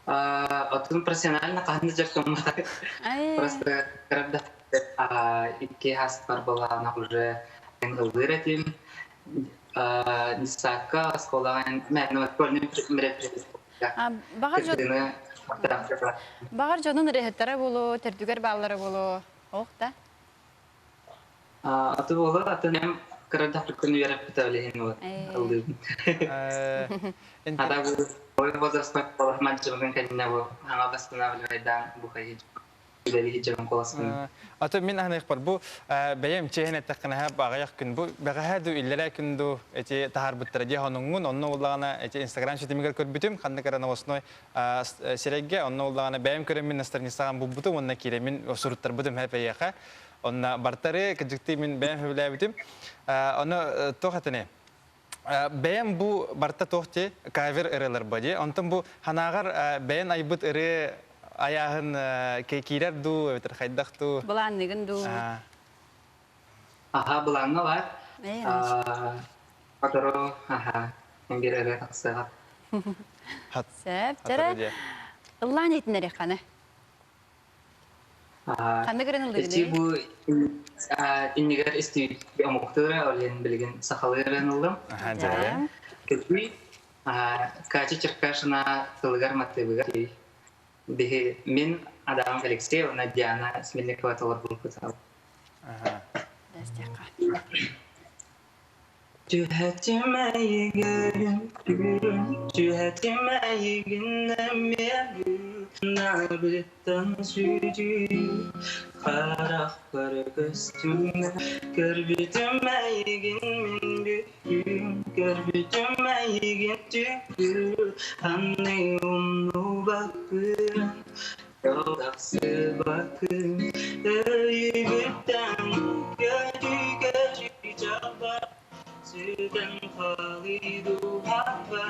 Атын профессионально қанды жақтым. Просто когда икки хаспар была, она уже выродим. Нисака, сколан, мен школьный мероприятие. Бағар жонын рехеттері болу, тердүгер баллары болу. Оқ да? Аты болу, аты нем кырада прикольный мероприятие. Ада бұл возрастной мальчик конечно был она восстанавливает да бухари ато мен ана ихбар бу бәем чехне таққанаха багаяк күн бу багаһаду илләлә күнду эти тахар буттара ди хонуңун онно уллагана эти инстаграм шитимигер көрбүтүм ханны карана осной серегге онно уллагана бәем көрөм страницаган бу бутум онна кире мен осуруттар бутум хәпәяха онна бартары кыжыкты мен бәем хәбләбүтүм оны тохатыне Бәйен бұ барта тоқты кавер ұрылар бәде. Онтын бұ ханағар бәйен айбыт ұры аяғын кейкерер ду, өтір қайдақ ду. Бұланығын ду. Аха, бұланғы бар. Қатыру, аха, мен бір ұры тақсыға. Сәп, жара, ұллан етінер еқаны. Қанды көрін ұлдығыды? Бұл иннигер істейді омуқтыры, олен білген сақалырын ұлдым. Көпүй, качы чыркашына тылығар маттыбыға. Мен Адам Алексеев, Диана Смельникова толар бұл күтал. Tühetime görüm, tühetime günlem nabıttan sücü, karaklar göstüme, görbütüme gün büyüm, görbütüme gün tükür, anne umlu bakın, yolaksı bakın, öğübütten gözü çabar. Süden halidu hava,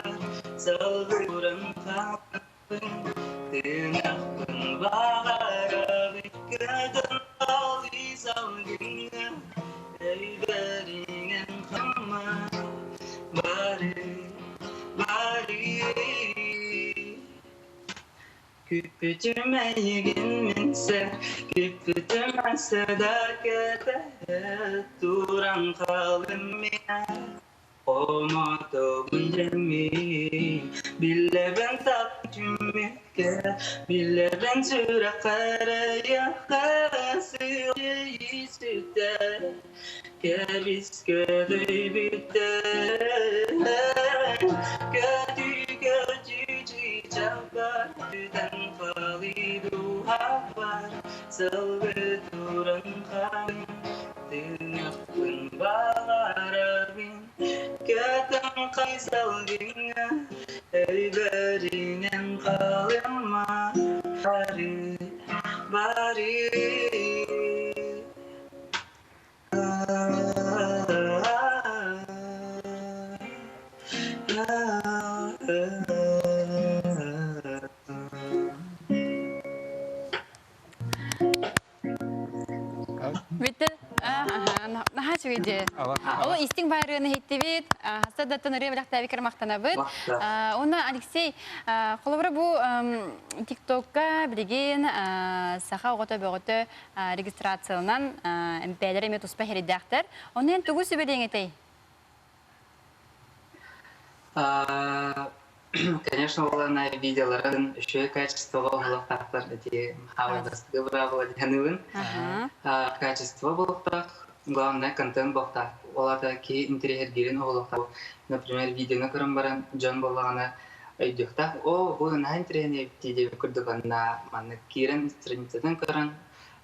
salgıran kapın, tınakın bağara bükkedin hali salgına, eyberinen kama, bari. Küpütüme yeginminse, küpütüme sadakete, duran kalım ya. Omoto bunjemi, bile ben tapcümüke, bile ben sürakaraya, karasıyı süter, keris ködüy büter, ködü köcücü çapar, tüden falidu hafar, salgı duran kalım, tınakın bağarabin, Kadang kaisal gina, eyberinen kalema, bari. Bitti. Naha söyledi. O isting bayrağını hittevit. Hasta da tanırı bilak tabi kırmaktana bit. Ona Alexey, kolabora bu TikTok'a bilgin saha oğuta boğuta registrasyondan MP'lere metuspa heridaktır. Onun tuğu sübedin etey. Конечно, она видела еще качество волохтахтар, эти хавадастыгы бравы дянывын. Качество волохтах, главное контент волохтах. Олата ки интерьергерин волохтах. Например, видео көрім баран Джон болағына өйдіқтақ. Бұл на интерьерне тиде күрдіған на манны кирен страницадан көрін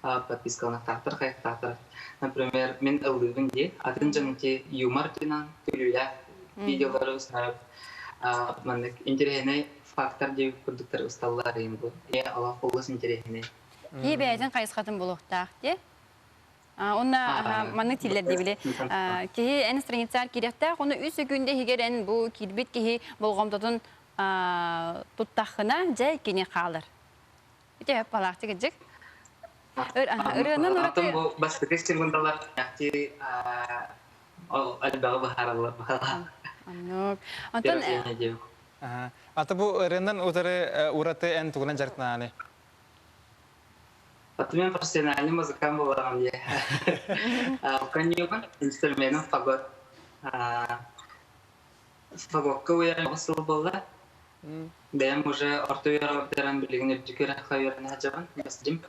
подпискалына тақтыр, қайықтақтыр. Например, мен ылдығын де, атын жаныте юмор тінан күлілі видеолары ұстарып. Маннык интерьерне фактор деп күрдіктер ұсталылар ең бұл. Аллах олыс интерьерне. Бәйден қайысқатын болуқтақ, де? Онна манны тиллер дебиле. Кеһи эн страницалар кирехтах, оны үс күндө хигерен бу кирбит кеһи болгомдотун туттахына жай кене калыр. Ите хеп балакты кежик. Өрөнөн Атын бу бастыгы символдалар яки албагы бахаралар. Ата бу өрөнөн утары ураты эн тугунан жартнааны. Мен профессиональный музыкант болам я. Конечно, инструментом фагот. Фагот кое осыл болла. Дем уже ортуера дерен билигне бикера хайрын хаҗабан бастым.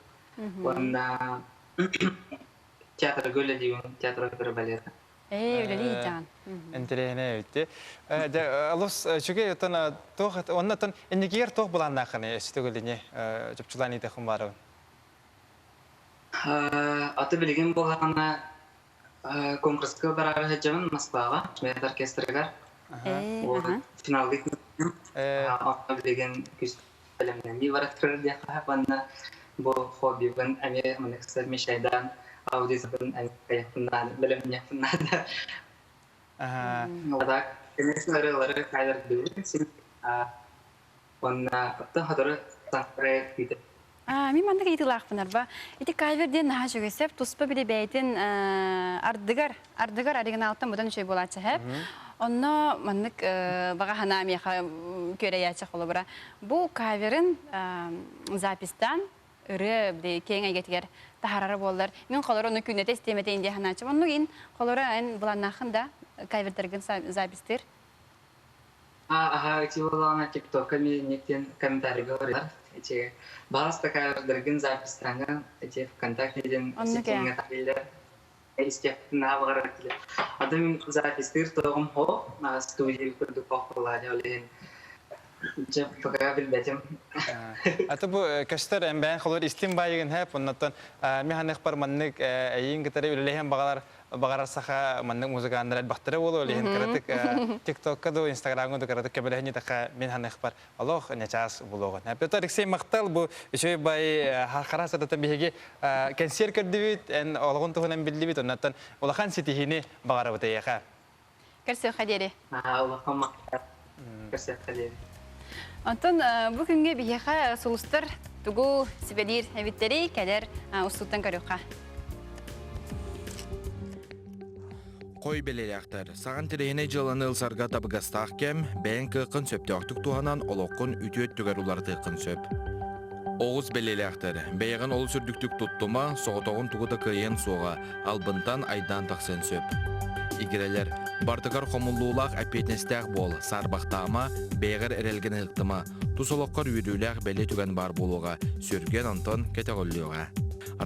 Он театр гөле дигән театр балет. Өлели жан. Интерене үтте. Алос чуге ятана тохат оннан эндигер тох буланна хане стөгөлине жопчуланы тахым бары. Аты билген болғаны конкурсқа барары хаджамын Москваға, Шмет оркестрігар. Финалдық аты білген күз білімнен бей бараттырыр де қағапанна бұл хобби бұн әме мұнықсыр мешайдан аудизбын әме қаяқпыннан білімін яқпыннан. Одақ, кенесін ұрылары қайдар білген, онна ұттың қадыры саңқыры күйтіп. Мен мандық етілақпынар ба. Эти кайверден наға жүгесіп, тұспа біле бәйтін ардығар оригиналттан бұдан үшей болатшы әп. Онны мандық баға хана меха көре ячық олы бұра. Бұл кайверін запистан үрі кейін әйгетігер тахарары болдар. Мен қолары оны күннеті істеметі инде ханачым. Онны кейін қолары ән бұланнақында кайвердерген запистер. Эти болағына тиктокка мен нектен комментарий говорилар. Эти баз такая дорогин запись страна, эти ВКонтакте-ден сетинге табилер, естественно авгаратили. Адам запись тыр тоғым хо, студия күрдік оқылады олеген. Жеп пока білбәтім. Аты бу кәштер әмбән қолыр истин байыгын әп, оннаттан механик бар маннык әйін кітары үлелеген бағарар саха маннык музыкандар әлбақтыры болу, олеген кіратік тиктокка ду, инстаграмға ду кіратік кәбілігіне тақа механик бар. Аллах нәчас болуғын. Әпті Алексей Мақтал бұл үшөй бай қара садатын бейге кәнсер көрді бейт, ән олығын тұғынан білді бейт, оннаттан олақан сетихіне бағары бұты еқа. Кәрсі қадері? Олақан мақтар. Кәрсі қадері. Антон, бүгінге бейеқа сұлыстыр түгу сібедер әбіттері кәдер ұстықтан көріққа. Қой белелектер, саған тірейіне жыланы ұлсарға табығастақ кәм, бәйін қықын сөпті ақтық туғанан олыққын үтіет түгер уларды қын сөп. Оғыз белелектер, бәйіғін ол сүрдіктік тұттыма, соғытоғын тұғыда күйен соға, албынтан айдан тақсын сөп. Игерелер, бартығар қомыллуулақ әпетнестәқ бол, сарбақтама, бәйғір әрелген ұқтыма, тұсылыққар үйріләқ бәлі түген бар болуға, сүрген антон кәтеғыллыға.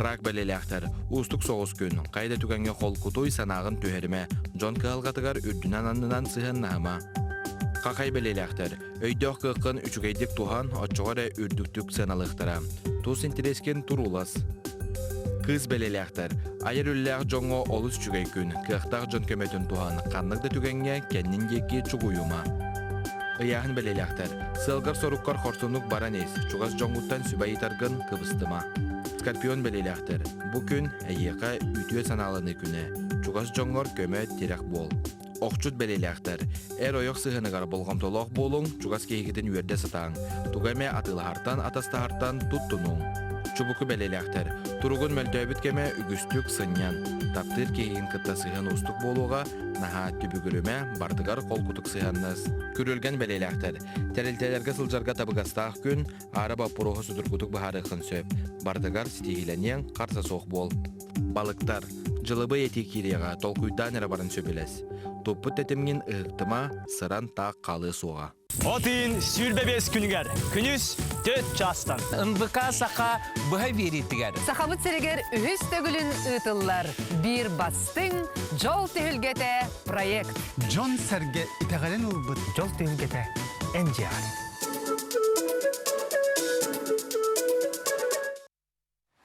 Рак бәлеләқтер, ұстық соғыз күн, қайда түгенге қол құтуй санағын түйерме, Джон Кығалғатығар үрдінен анынан сыған нағыма. Қақай бәлеләқтер, өйдіқ қықын үчігейдік туған, отчығары үрдіктік сыналықтыра. Тұс интерескен тұрулас. Кыз бәлеләқтер, айыр үлләқ жоңо олыс чүгей күн, кықтақ жон көметін туған, қаннықды түгенге кәннін декі чүгуюма. Ыяғын бәлеләқтер, сылғар соруққар қорсынық баран ес, чуғас жоңғыттан сүбәй тарғын кыбыстыма. Скорпион бәлеләқтер, бұ күн әйеқа үтіе саналыны күні, чуғас жоңғар көмі терек бол. Оқчут бәлеләқтер, әр ойық сығынығар болғамтолық болың, чуғас кейгетін үйерде сатаң, туғаме атылығартан атастағартан тұттының. Чубуку бәлеләқтер, тұруғын мәлдөйбіт кеме үгістік сыннян. Таптыр кейін кытта сыған ұстық болуға, наға түбігіліме бардығар қолқұтық сығанныз. Күрілген бәлеләқтер, тәрілтелерге сылжарға табығастақ күн, араба пұрығы сұдырғытық бұхары қын сөп. Бардығар сетегіленен қарса соқ бол. Балықтар, жылыбы еті киреға толкуйдан әрі барын сөбелес. Топпы тәтімген ұқтыма сыран тақ қалы суға. Отын сүрбебес күнігер. Күнүс 4 частан. НВК сақа бұға береттігер. Сақабыт сәрігер үхіс төгілін ұтылар. Bir бастың жол түйілгеті проект. Джон сәрге итәғален ұлбыт жол түйілгеті NGR.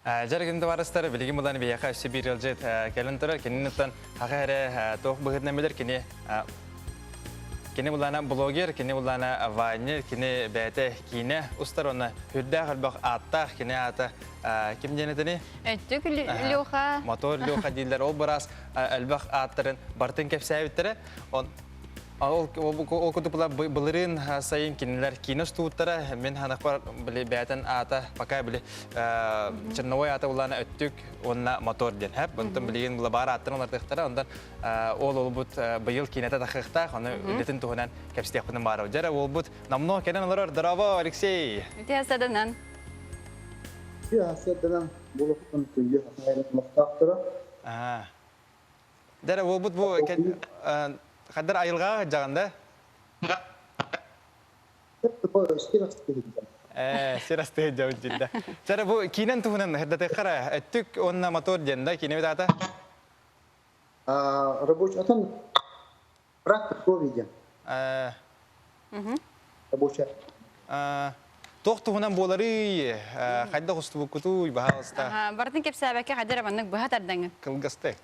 Жаргынды барыстары білген бұланы бейяқа үсі бір елжет кәлін тұрар. Кенін ұттан хақа әрі тоқ бұғытынан білер. Кені бұлана блогер, кені бұлана вайнер, кені бәті кейіне ұстар оны хүрді қалбақ аттақ, кені аты кім денетіні? Әттік Леха. Мотор Леха дейлер. Ол біраз әлбақ аттарын бартын кәпсәйбіттері. Ол күді бұла бұлырын сайын кенелер кейіні ұстуыттары. Мен ханақ бар бәтін аты, пока білі Черновой аты бұлана өттік, онына мотор ден. Бұнтын білеген бұла бар аттырын олар тұқтары. Ондан ол бұд бұйыл кейінеті тақықтақ, оны үлетін тұғынан кәпістек бұның бары. Жәрі ол бұд намно кәнен олар. Драво, Алексей! Өте асадынан? Асадынан болуқтың күнге қайрат мұқтақтыры. Жәрі ол бұд бұл қадар айылға жағында? Сирасты жауын жілді. Жәрі бұл кейінен тұғынан ғырдаты қара өттік онына мотор жеңді, кейіне бет ата? Рабочий атан практик проведен. Рабочий. Тоқ тұғынан болары қайда құсты бұл күту бағалыста? Бардың кеп сәбәке қадыр абанның бұға тардаңы? Қылғысты.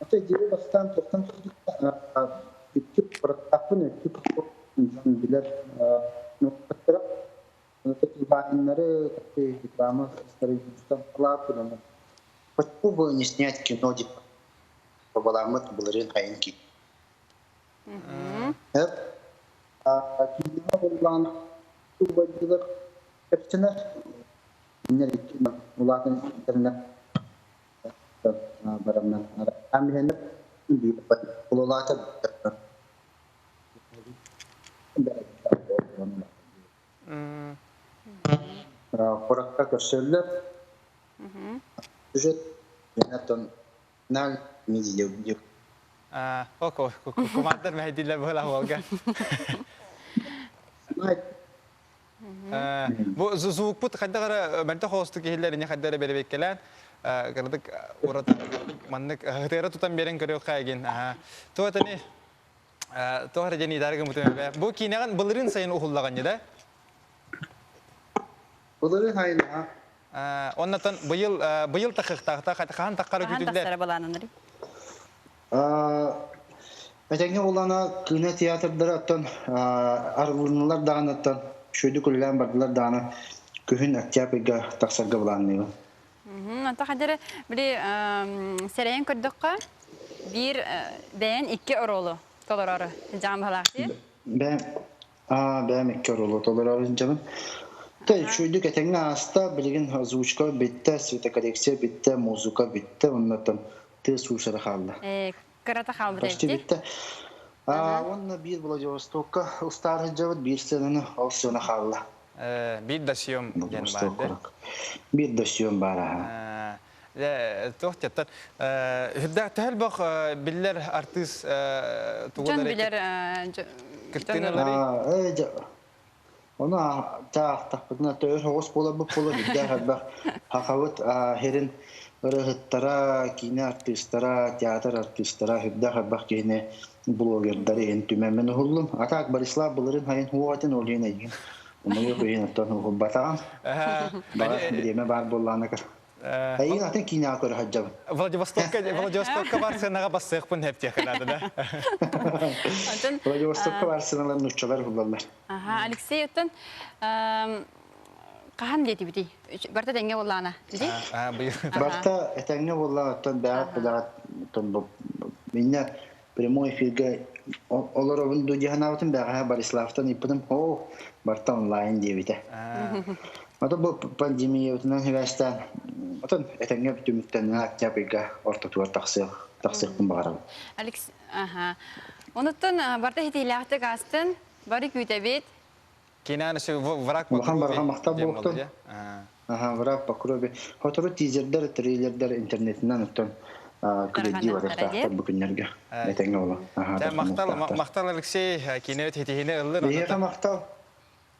Ата жері бастан тоқтан күтіп практикпен өтіп білер нұқтықтыра. Нұқтық бағынлары рекламы старый қалап бұланы. Почему бы не снять кино, деп побаламыт бұлырын қайын ки. Кино болған тұбадылар көптіні мінер еккен ұлағын интернет барамнан әміреніп ұлылаты қораққа көрселер сюжет жәнеттен нәл медиа. Командыр мәйділер бұла олға. Бұл зуық бұд қайдағара мәнті қоғысты кейлеріне қайдары бері беккелен. Кырдык урат маннык хытыра тутан берен көрөк кайген. Туатаны тоғыр жени даргы мутуме. Бу кинеган былырын сайын ухуллаган да? Былырын хайна. Оннан быйыл тақықтақта қан таққары күтүлдер. Қан тақсары баланыныр. Әтәңне олана күнә театрдары аттан аргурнылар дағанаттан шөйді күлген бардылар дағаны күхін октябрьга тақсарга баланығы. Ата қадыры білі сәрейін көрдіққа бір бәйін 2 оролу толырары жағым балақты? Бәйім 2 оролу толырары жағым. Шөйдік әтәңне аста білген озвучка бітті, светокоррекция бітті, музыка бітті, оннаттан ты сушары қалды. Қырата қал Почти бітті. Онна бір Владивостокка ұстары жауыд, бір сценаны ал сцена қалды. Bir de siyom gen vardı. Bir de siyom var. Tohtattan. Hüdda tahal bak biller artist tuğlar. Can biller. Kırtinaları. Ona tahtakına tör hoş bola bu bola biller bak. Hakavat herin rıhıttara, kine artistlara, tiyatr artistlara hüdda bak yine bloggerleri entümemen oldum. Atak Barislav bunların hayın huvatin olayına ilgin. Onu koyun attan batağım. Birime var bollana kar. Ayın atın kina kor hacjab. Vladivostokka varsanaga basıq bun hep yakaladı da. Vladivostokka varsanalar nutçalar bullarlar. Alexey ötün qahan deti biti. Barta denge bollana. Dedi? Barta etenge bollana attan bärat bilat attan minne прямой эфирге олоровун дудиханавтын бәға Бориславтан иппытым барта онлайн дебите. Ата бұл пандемия өтінен хевәстен отын әтәңге бүтіміттен октябрьга ортатуар тақсиқпын бағарам. Алекс, онуттан барта хетейләқті қастын бары күйтәбет. Кинаны шы враг Бұлхан барған мақтап болуқтын. Враг по крови. Хотору тизердер, трейлердер интернетинен оттон күледи бар тахтар бүгүннерге. Этеңе боло. Мактал Алексей кинет хитине ыллыр. Бияга мактал.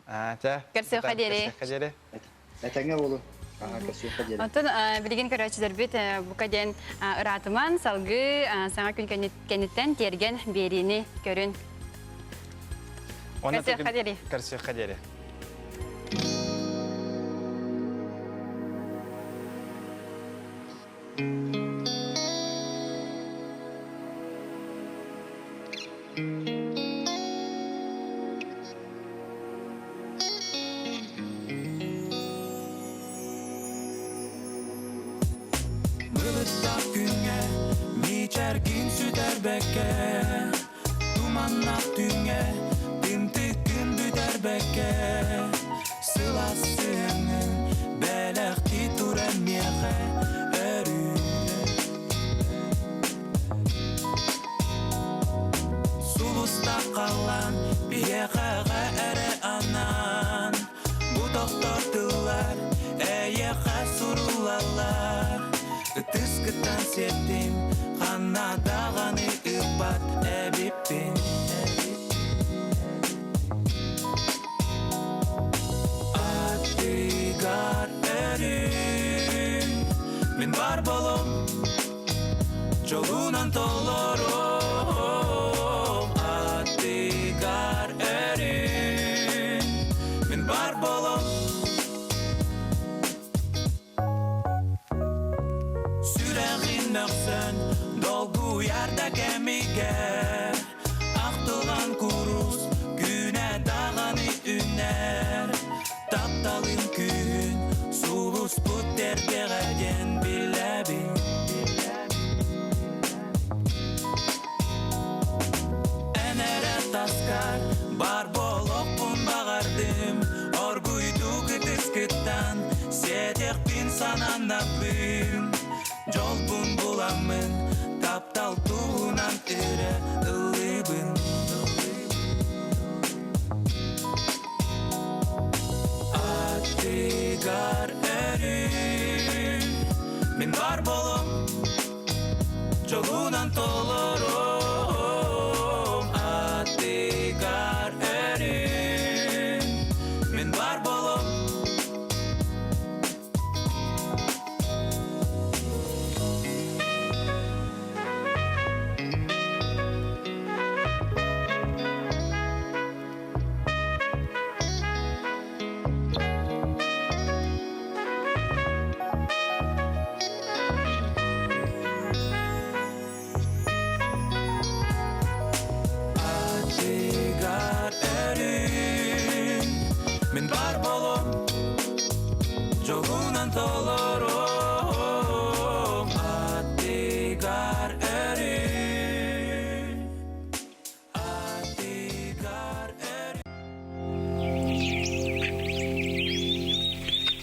Кәрсе хадери. Этеңе боло. Кәрсе хадери. Онтон билген көрәчиләр бит бу каден ыратыман салгы саңа күн кенеттен терген берини көрүн. Кәрсе хадери. Кәрсе хадери. Bılıttaq günge, biçer gün süter bekke. Dumanlaq dünge, dimtik gün büter bekke. Sılasının belekti turen miyeğe örü. Sulusta kalan biyeğe ere anan. Bu doktordular, eyeğe surulalar. Tıskıtan settim, kanadağını ıpat ebipin. Atigar örün, min var bolum, çoluğunan tolorum. Atigar örün, min var bolum. Nöksen dolgu yerde gemiге Ақтылған kurus güne dağını ünner Taptalın gün sulus put derbeğeden bilebin Enere taskar bar bolup bun bağardım Orguydu kıtıskıttan Sedek bin sanandapın Jol bun bulamın Taptal tuğunan ire ıllıbın Atigar örün Min var bolum Jolunan tolorum Atigar örün Min var bolum Min var bolum Jolunan tolorum